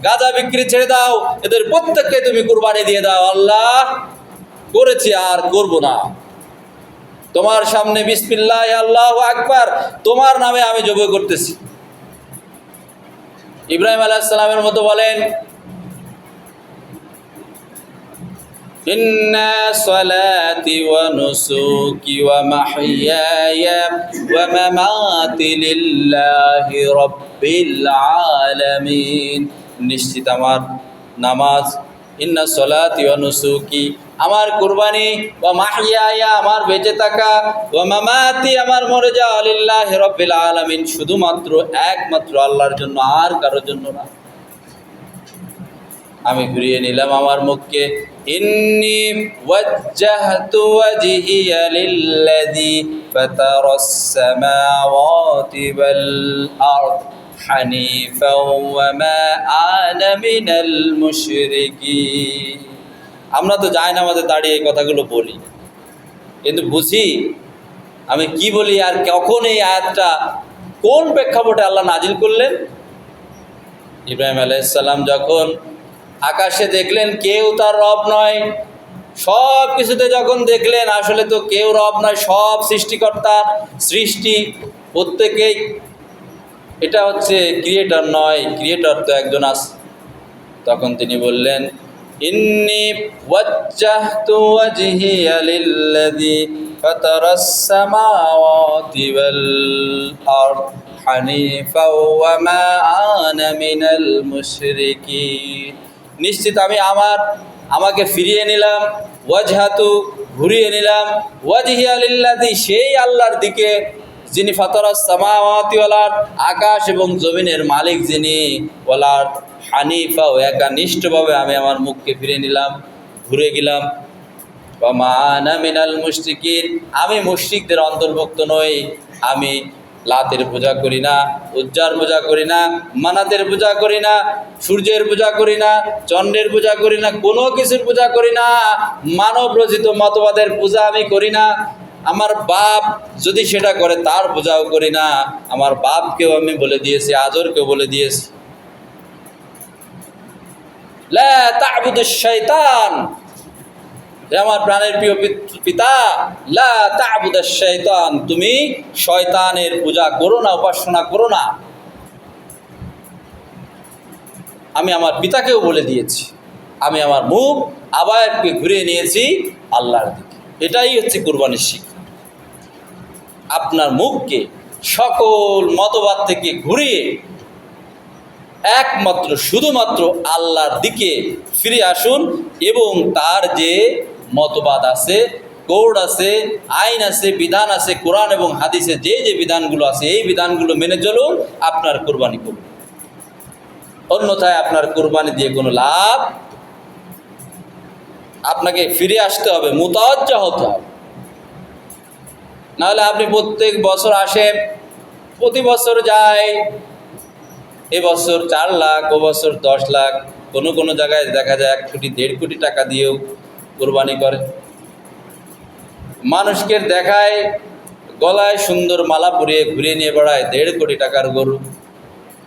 গাঁজা বিক্রি ছেড়ে দাও, এদের প্রত্যেককে তুমি কুরবানি দিয়ে দাও। আল্লাহ করেছি আর করব না, তোমার সামনে বিসমিল্লাহ আল্লাহু আকবার, তোমার নামে আমি জবাই করতেছি। ইব্রাহিম আলাইহিস সালামের মতো বলেন, ইন্না সলাতি ওয়া নুসুকি ওয়া মাহইয়ায়া ওয়া মামাতি লিল্লাহি রাব্বিল আলামিন। নিশ্চিত আমার নামাজ, ইন্না সলাতি ওয়া নুসুকি, আমার কুরবানি, ওয়া মাহইয়ায়া, আমার বেঁচে থাকা, ওয়া মামাতি, আমার মরে যাওয়া, লিল্লাহি রাব্বিল আলামিন, শুধুমাত্র একমাত্র আল্লাহর জন্য, আর কারোর জন্য না। আমি ঘুরিয়ে নিলাম আমার মুখকে, ইন্নী ওয়াজ্জাহতু ওয়াজহিয়া লিল্লাযী ফাতারাস সামাওয়াতি ওয়াল আরদ হানিফা ওয়া মা আনা মিনাল মুশরিকিন। আমরা তো যাই না, আমাদের দাঁড়িয়ে এই কথাগুলো বলি, কিন্তু বুঝি আমি কি বলি আর কখন এই আয়াতটা কোন প্রেক্ষাপটে আল্লাহ নাজিল করলেন। ইব্রাহিম আলাইহিস সালাম যখন আকাশে দেখলেন কেউ তার রব নয়, সব কিছুতে যখন দেখলেন আসলে তো কেউ রব নয়, সব সৃষ্টিকর্তার সৃষ্টি, প্রত্যেকেই, এটা হচ্ছে ক্রিয়েটর নয়, ক্রিয়েটর তো একজন আছে, তখন তিনি বললেন, ইন্নী ওয়াজ্জাহতু ওয়াজহিয়া লিল্লাযী ফাতারাস সামাওয়াতি ওয়াল আরদ হানিফা ওয়া মা আনা মিনাল মুশরিকিন। নিশ্চিত আমি আমাকে ফিরিয়ে নিলাম, ওয়াজহাতু, ঘুরিয়ে নিলাম, ওয়াজহিয়া লিল্লাযী, সেই আল্লাহর দিকে যিনি ফাতারাস সামাওয়াতি ওয়াল আরদ, আকাশ এবং জমিনের মালিক যিনি, ওয়াল আরদ হানিফা, ও একানিষ্ঠভাবে আমি আমার মুখকে ফিরে নিলাম, ঘুরে গেলাম। ওয়া মা আনা মিনাল মুশরিকিন, আমি মুশরিকদের অন্তর্ভুক্ত নই। আমি লাতের পূজা করি না, উজ্জার পূজা করি না, মানাতের পূজা করি না, সূর্যের পূজা করি না, চন্দ্রের পূজা করি না, কোনো কিছুর পূজা করি না, মানব রচিত মতবাদের পূজা আমি করি না। আমার বাপ যদি সেটা করে তার পূজাও করি না। আমার বাপকেও আমি বলে দিয়েছি, আজরকেও বলে দিয়েছি, লা তা'বুদুশ শাইতান, আমার প্রাণের প্রিয় পিতা, লা তা'বুদাশ শাইতান, তুমি শয়তানের পূজা করো না, উপাসনা করো না। আমি আমার পিতাকেও বলে দিয়েছি, আমি আমার মুখ আবার ঘুরিয়ে নিয়েছি আল্লাহর দিকে। এটাই হচ্ছে কুরবানির শিক্ষা। আপনার মুখকে সকল মতবাদ থেকে ঘুরিয়ে একমাত্র শুধুমাত্র আল্লাহর দিকে ফিরে আসুন এবং তার যে মতবাদ আছে, কোড আছে, আইন আছে, বিধান আছে, কোরআন এবং হাদিসে যে যে বিধানগুলো আছে এই বিধানগুলো মেনে চলুন, আপনার কোরবানি করুন। অন্যথায় আপনার কোরবানি দিয়ে কোনো লাভ, আপনাকে ফিরে আসতে হবে, মুতাওয়াজ্জা হতে হবে। নাহলে আপনি প্রত্যেক বছর আসেন, প্রতি বছর যায়, এবছর 4 লাখ, ও বছর 10 লাখ, কোনো জায়গায় দেখা যায় 1 কোটি 1.5 কোটি টাকা দিয়েও কোরবানি করে। মানুষকে দেখায় গলায় সুন্দর মালা পরিয়ে ঘুরিয়ে নিয়ে বেড়ায় 1.5 কোটি টাকার গরু।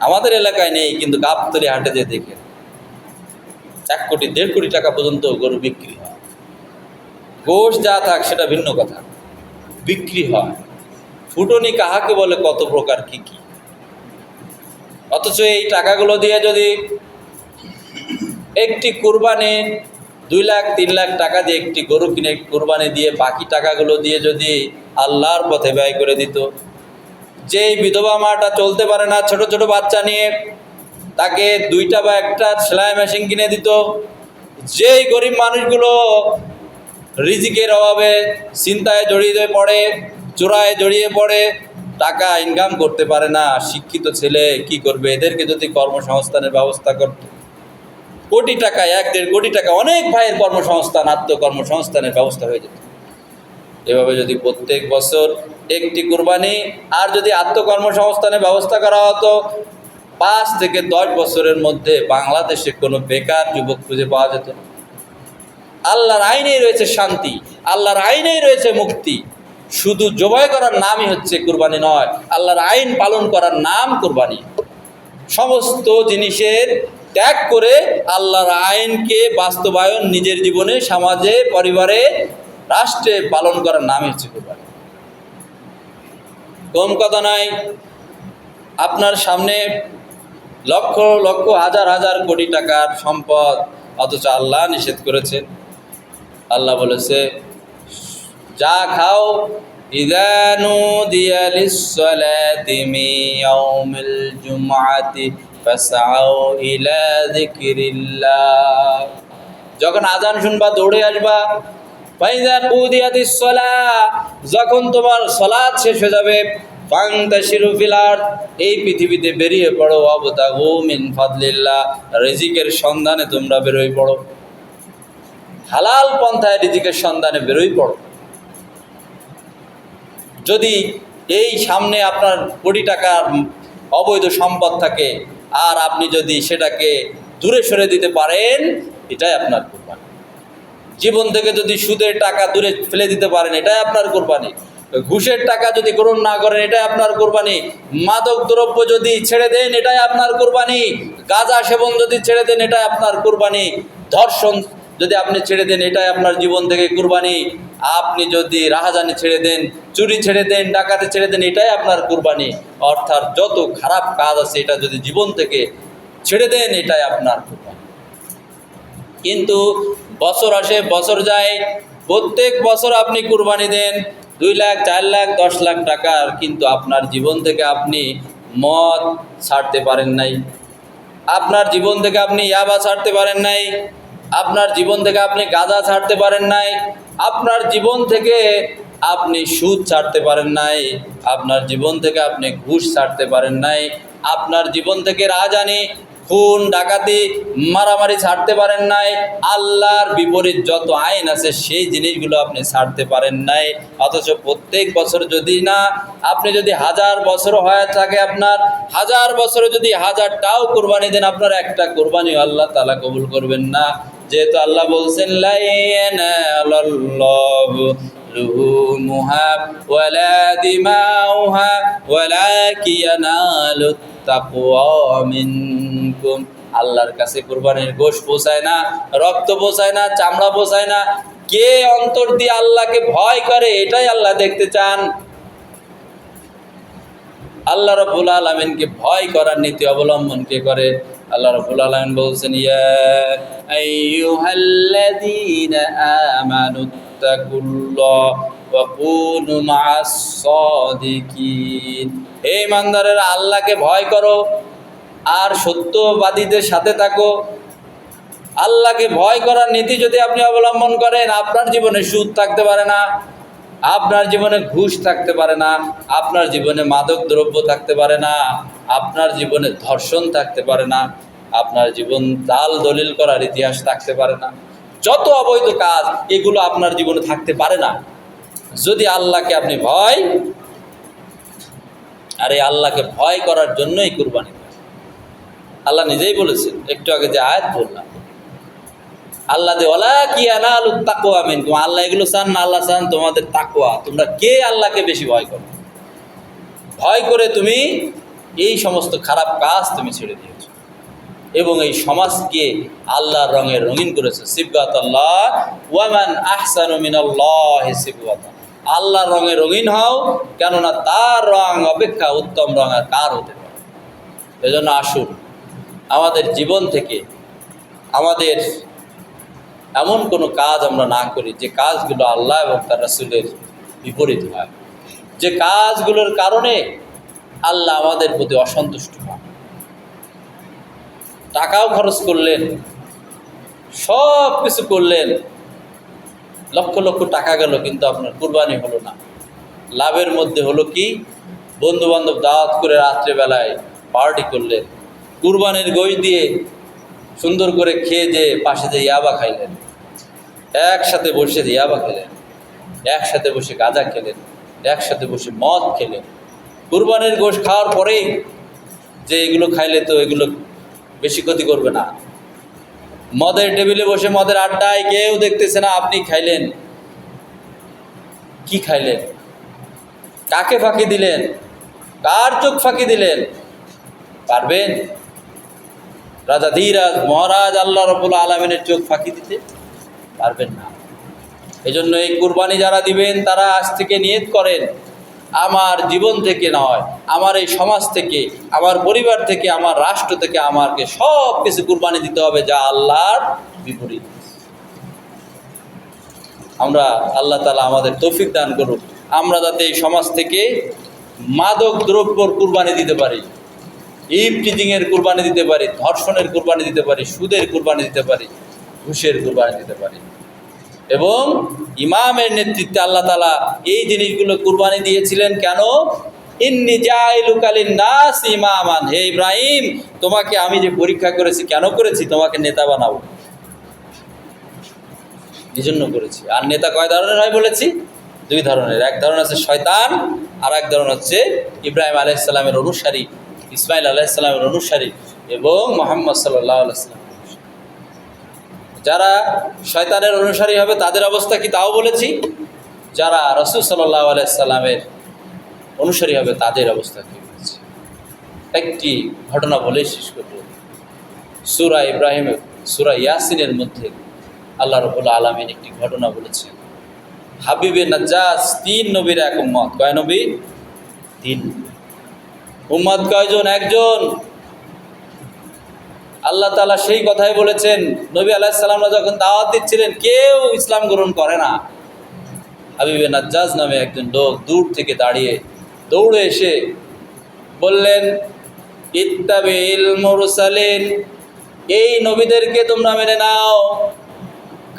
আমাদের এলাকায় নেই, কিন্তু গাবতলী হাটে যে দেখে 1 কোটি 1.5 কোটি টাকা পর্যন্ত গরু বিক্রি হয়। গোশ যা থাক সেটা ভিন্ন কথা, বিক্রি হয়। ফুটনি কাহাকে বলে, কত প্রকার কি কি। অথচ এই টাকাগুলো দিয়ে যদি একটি কোরবানি 2 লাখ 3 লাখ টাকা দিয়ে একটি গরু কিনে কোরবানি দিয়ে বাকি টাকাগুলো দিয়ে যদি আল্লাহর পথে ব্যয় করে দিত, যেই বিধবা মাটা চলতে পারে না ছোট ছোট বাচ্চা নিয়ে, তাকে 2টা বা 1টা সেলাই মেশিন কিনে দিত, যেই গরিব মানুষগুলো রিজিকের অভাবে চিন্তায় জড়িয়ে পড়ে, চোরায় জড়িয়ে পড়ে, টাকা ইনকাম করতে পারে না, শিক্ষিত ছেলে কি করবে, এদেরকে যদি কর্মসংস্থানের ব্যবস্থা করত, কোটি টাকা, 1-1.5 কোটি টাকা অনেক ভাইয়ের কর্মসংস্থান, আত্মকর্মসংস্থানের ব্যবস্থা হয়ে যেত। এভাবে যদি প্রত্যেক বছর একটি কোরবানি আর যদি আত্মকর্মসংস্থানের ব্যবস্থা করা হতো, 5 থেকে 10 বছরের মধ্যে বাংলাদেশে কোনো বেকার যুবক খুঁজে পাওয়া যেত না। আল্লাহর আইনেই রয়েছে শান্তি, আল্লাহর আইনেই রয়েছে মুক্তি। শুধু জবাই করার নামই হচ্ছে কুরবানি নয়, আল্লাহর আইন পালন করার নাম কুরবানি। সমস্ত জিনিসের ত্যাগ করে আল্লাহর আইনকে বাস্তবায়ন নিজের জীবনে, সমাজে, পরিবারে, রাষ্ট্রে পালন করার নামই হচ্ছে কুরবানি। কম কথা নয়, আপনার সামনে লক্ষ লক্ষ হাজার হাজার কোটি টাকার সম্পদ, অথচ আল্লাহ নিষেধ করেছেন। আল্লাহ বলেছে, যা খাও, ইযা নুদিয়া লিস-সালাতি মিন ইয়াউমিল জুমআতি ফাসআউ ইলা যিকরিল্লাহ। যখন আযান শুনবা দৌড়ে আসবা। ফাইযা কুদিয়াতিস-সালাহ, যখন তোমার সালাত শেষ হয়ে যাবে, ফান্তাশিরু ফিল আরদ, এই পৃথিবীতে বেরিয়ে পড়ো, ওয়াবতাগু মিন ফাদলিল্লাহ, রিজিকের সন্ধানে তোমরা বেরোয় পড়ো, হালাল পন্থায় রিজিকের সন্ধানে বেরোয় পড়ো। যদি এই সামনে আপনার কোটি টাকার অবৈধ সম্পদ থাকে আর আপনি যদি সেটাকে দূরে সরে দিতে পারেন, এটাই আপনার কুরবানি। জীবন থেকে যদি সুদের টাকা দূরে ফেলে দিতে পারেন, এটাই আপনার কুরবানি। ঘুষের টাকা যদি গ্রহণ না করেন, এটাই আপনার কুরবানি। মাদক দ্রব্য যদি ছেড়ে দেন, এটাই আপনার কুরবানি। গাঁজা সেবন যদি ছেড়ে দেন, এটাই আপনার কুরবানি। ধর্ষণ যদি আপনি ছেড়ে দেন, এটাই আপনার জীবন থেকে কুরবানি। আপনি যদি রাহাজানি ছেড়ে দেন, চুরি ছেড়ে দেন, ডাকাতি ছেড়ে দেন, এটাই আপনার কুরবানি। অর্থাৎ যত খারাপ কাজ আছে এটা যদি জীবন থেকে ছেড়ে দেন, এটাই আপনার কুরবানি। কিন্তু বছর আসে বছর যায়, প্রত্যেক বছর আপনি কুরবানি দেন 2 লাখ 4 লাখ 10 লাখ টাকার, কিন্তু আপনার জীবন থেকে আপনি মদ ছাড়তে পারেন নাই, আপনার জীবন থেকে আপনি ইয়াবা ছাড়তে পারেন নাই, আপনার জীবন থেকে আপনি গাঁজা ছাড়তে পারেন নাই, আপনার জীবন থেকে আপনি সুদ ছাড়তে পারেন নাই, আপনার জীবন থেকে আপনি ঘুষ ছাড়তে পারেন নাই, আপনার জীবন থেকে রাহাজানি, খুন, ডাকাতি, মারামারি ছাড়তে পারেন নাই, আল্লাহর বিপরীত যত আইন আছে সেই জিনিসগুলো আপনি ছাড়তে পারেন নাই। অথচ প্রত্যেক বছর যদি না, আপনি যদি 1000 বছর হয়ে থাকে, আপনার 1000 বছরে যদি 1000টাও কোরবানি দেন, আপনার একটা কোরবানিও আল্লাহ তাআলা কবুল করবেন না। যেহেতু আল্লাহ বলছেন, লা ইয়ানালাল্লাহু লুহুমুহা ওয়ালা দিমাউহা ওয়ালাকিন ইয়ানালুত তাকওয়া মিনকুম। আল্লাহর কাছে কুরবানির গোশত পৌঁছায় না, রক্ত পৌঁছায় না, চামড়া পৌঁছায় না। কে অন্তর দিয়ে আল্লাহকে ভয় করে, এটাই আল্লাহ দেখতে চান। আল্লাহ রাব্বুল আলামিনকে ভয় করার নীতি অবলম্বন কে করে? আল্লাহ রাব্বুল আলামিন বলছেন, ইয়া আইয়ুহাল্লাযীনা আমানুত্তাকুল্লাহ ওয়া কুনু মা'আস সাদিকিন। হে ইমানদারেরা, আল্লাহকে ভয় করো আর সত্যবাদীদের সাথে থাকো। আল্লাহকে ভয় করার নীতি যদি আপনি অবলম্বন করেন, আপনার জীবনে সুদ থাকতে পারে না, আপনার জীবনে ঘুষ থাকতে পারে না, আপনার জীবনে মাদক দ্রব্য থাকতে পারে না, আপনার জীবনে ধর্ষণ থাকতে পারে না, আপনার জীবন জাল দলিল করার ইতিহাস থাকতে পারে না, যত অবৈধ কাজ এগুলো আপনার জীবনে থাকতে পারে না যদি আল্লাহকে আপনি ভয়, আর এই আল্লাহকে ভয় করার জন্যই কুরবানি। আল্লাহ নিজেই বলেছেন, একটু আগে যে আয়াত বললাম, আল্লাহ দে ওলা কি আনাল তাকওয়া মিনকুম, আল্লাহ এগুলো চান না, আল্লাহ চান তোমাদের তাকওয়া। তোমরা কে আল্লাহকে বেশি ভয় করো? ভয় করে তুমি এই সমস্ত খারাপ কাজ তুমি ছেড়ে দিয়েছো এবং এই সমাজকে আল্লাহর রঙে রঙিন করেছো। সিবগাতাল্লাহ ওয়া মান আহসানু মিনাল্লাহি সিবগাতা, আল্লাহর রঙে রঙিন হও, কেননা তার রং অপেক্ষা উত্তম রং আর কার হতে পারে। এজন্য আসুন আমাদের জীবন থেকে আমাদের এমন কোনো কাজ আমরা না করি যে কাজগুলো আল্লাহ এবং তার রাসূলের বিপরীত হয়, যে কাজগুলোর কারণে আল্লাহ আমাদের প্রতি অসন্তুষ্ট হন। টাকাও খরচ করলেন, সব কিছু করলেন, লক্ষ লক্ষ টাকা গেল, কিন্তু আপনার কুরবানি হলো না। লাভের মধ্যে হলো কি, বন্ধু বান্ধব দাওয়াত করে রাত্রেবেলায় পার্টি করলেন, কুরবানির গোশ দিয়ে সুন্দর করে খেয়ে যে পাশে যে ইয়াবা খাইলেন, একসাথে বসে ইয়াবা খেলেন, একসাথে বসে গাঁজা খেলেন, একসাথে বসে মদ খেলেন। কুরবানির গোশ খাওয়ার পরেই যে এগুলো খাইলে তো এগুলো বেশি ক্ষতি করবে না, মদের টেবিলে বসে মদের আড্ডায় কেউ দেখতেছে না, আপনি খাইলেন। কি খাইলেন? কাকে ফাঁকি দিলেন? কার চোখ ফাঁকি দিলেন? পারবেন রাজা ধীরাজ মহারাজ আল্লাহ রাব্বুল আলামিনের চোখ ফাঁকি দিতে? পারবেন না। এজন্য এই কুরবানি যারা দিবেন তারা আজ থেকে নিয়ত করেন, আমার জীবন থেকে নয়, আমার এই সমাজ থেকে, আমার পরিবার থেকে, আমার রাষ্ট্র থেকে আমাকে সব কিছু কুরবানি দিতে হবে যা আল্লাহর বিপরীত। আমরা আল্লাহ তাআলা আমাদের তৌফিক দান করুন, আমরা যাতে এই সমাজ থেকে মাদক দ্রব্যর কুরবানি দিতে পারি, ইভটিজিংয়ের কুরবানি দিতে পারি, ধর্ষণের কুরবানি দিতে পারি, সুদের কুরবানি দিতে পারি, ঘুষের কুরবানি দিতে পারি। এবং ইমামের নেতৃত্বে আল্লাহ তাআলা এই জিনিসগুলো কুরবানি দিয়েছিলেন কেন? ইন্নী জাইলুকা লিন-নাস ইমামান, হে ইব্রাহিম তোমাকে আমি যে পরীক্ষা করেছি, কেন করেছি? তোমাকে নেতা বানাবো, এই জন্য করেছি। আর নেতা কয় ধরনের হয় বলেছি? দুই ধরনের। এক ধরন হচ্ছে শয়তান, আর এক ধরন হচ্ছে ইব্রাহিম আলাইহিস সালামের অনুসারী, ইসমাইল আলাইহিস সালামের অনুসারী এবং মুহাম্মদ সাল্লাল্লাহু আলাইহি ওয়াসাল্লাম। যারা শয়তানের অনুসারী হবে তাদের অবস্থা কি তাও বলেছি, যারা রাসূল সাল্লাল্লাহু আলাইহি সাল্লামের অনুসারী হবে তাদের অবস্থা কি বলেছি। একটি ঘটনা বলে শেষ করব। সূরা ইব্রাহিম, সূরা ইয়াসিনের মধ্যে আল্লাহ রাব্বুল আলামিন একটি ঘটনা বলেছেন। হাবিবে নাজ্জাস 3 নবীর এক উম্মত। কয় নবী? 3। উম্মত কয়জন? একজন। আল্লাহ তাআলা সেই কথাই বলেছেন, নবী আলাইহিস সালামরা যখন দাওয়াত দিচ্ছিলেন কেউ ইসলাম গ্রহণ করে না। হাবিবে নাজ্জাস নামে একজন লোক দূর থেকে দাঁড়িয়ে দৌড়ে এসে বললেন, ইত্তাবিল মুরসালিন, এই নবীদেরকে তোমরা মেনে নাও,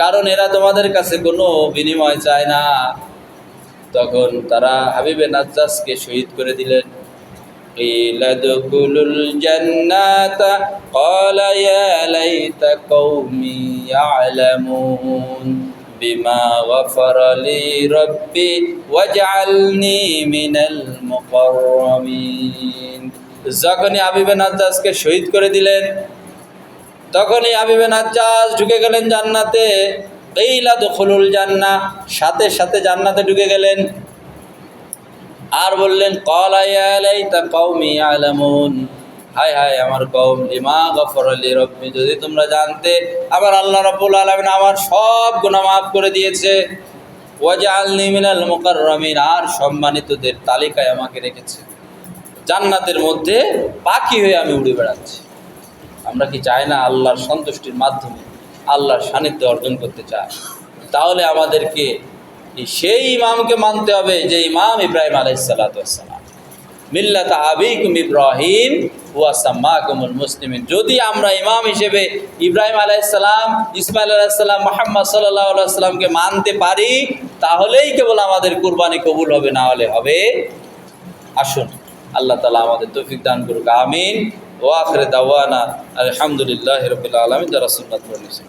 কারণ এরা তোমাদের কাছে কোনো বিনিময় চায় না। তখন তারা হাবিবে নাজ্জাসকে শহীদ করে দিলেন। ইলাদখুলুল জান্নাতা ক্বালা ইয়া লাইতা কওমি ইয়ালামুন বিমা গফারা লি রাব্বি ওয়াজআলনি মিনাল মুকাররামিন। যখনই হাবিবে নাজ্জাসকে শহীদ করে দিলেন তখনই হাবিবে নাজ্জাস ঢুকে গেলেন জান্নাতে। ইলাদখুলুল জান্নাহ, সাথে সাথে জান্নাতে ঢুকে গেলেন। আর বললেন, ক্বালা ইয়া লাইতা কওমি ইয়ালামুন, হায় হায় আমার কওম, লিমা গফারা লি রাব্বি, যদি তোমরা জানতে আমার আল্লাহ রাব্বুল আলামিন আমার সব গুনাহ মাফ করে দিয়েছে, ওয়াজআলনি মিনাল মুকাররামিন, আর সম্মানিতদের তালিকায় আমাকে রেখেছে, জান্নাতের মধ্যে পাখি হয়ে আমি উড়ে বেড়াচ্ছি। আমরা কি চাই না আল্লাহর সন্তুষ্টির মাধ্যমে আল্লাহর সান্নিধ্য অর্জন করতে চাই? তাহলে আমাদেরকে সেই ইমামকে মানতে হবে যে ইমাম ইব্রাহিম আলাইহিস সালাতু ওয়াস সালাম। মিল্লাতা আবিকুম ইব্রাহিম ওয়া সাম্মাকুমুল মুসলিমিন। যদি আমরা ইমাম হিসেবে ইব্রাহিম আলাইহিস সালাম, ইসমাইল আলাইহিস সালাম, মুহাম্মদ সাল্লাল্লাহু আলাইহি সাল্লামকে মানতে পারি, তাহলেই কেবল আমাদের কুরবানি কবুল হবে, না হলে হবে। আসুন আল্লাহ তাআলা আমাদের তৌফিক দান করুক, আমিন। ওয়া আখির দাওয়ানা আলহামদুলিল্লাহি রাব্বিল আলামিন। যারা সুন্নাত পড়েছেন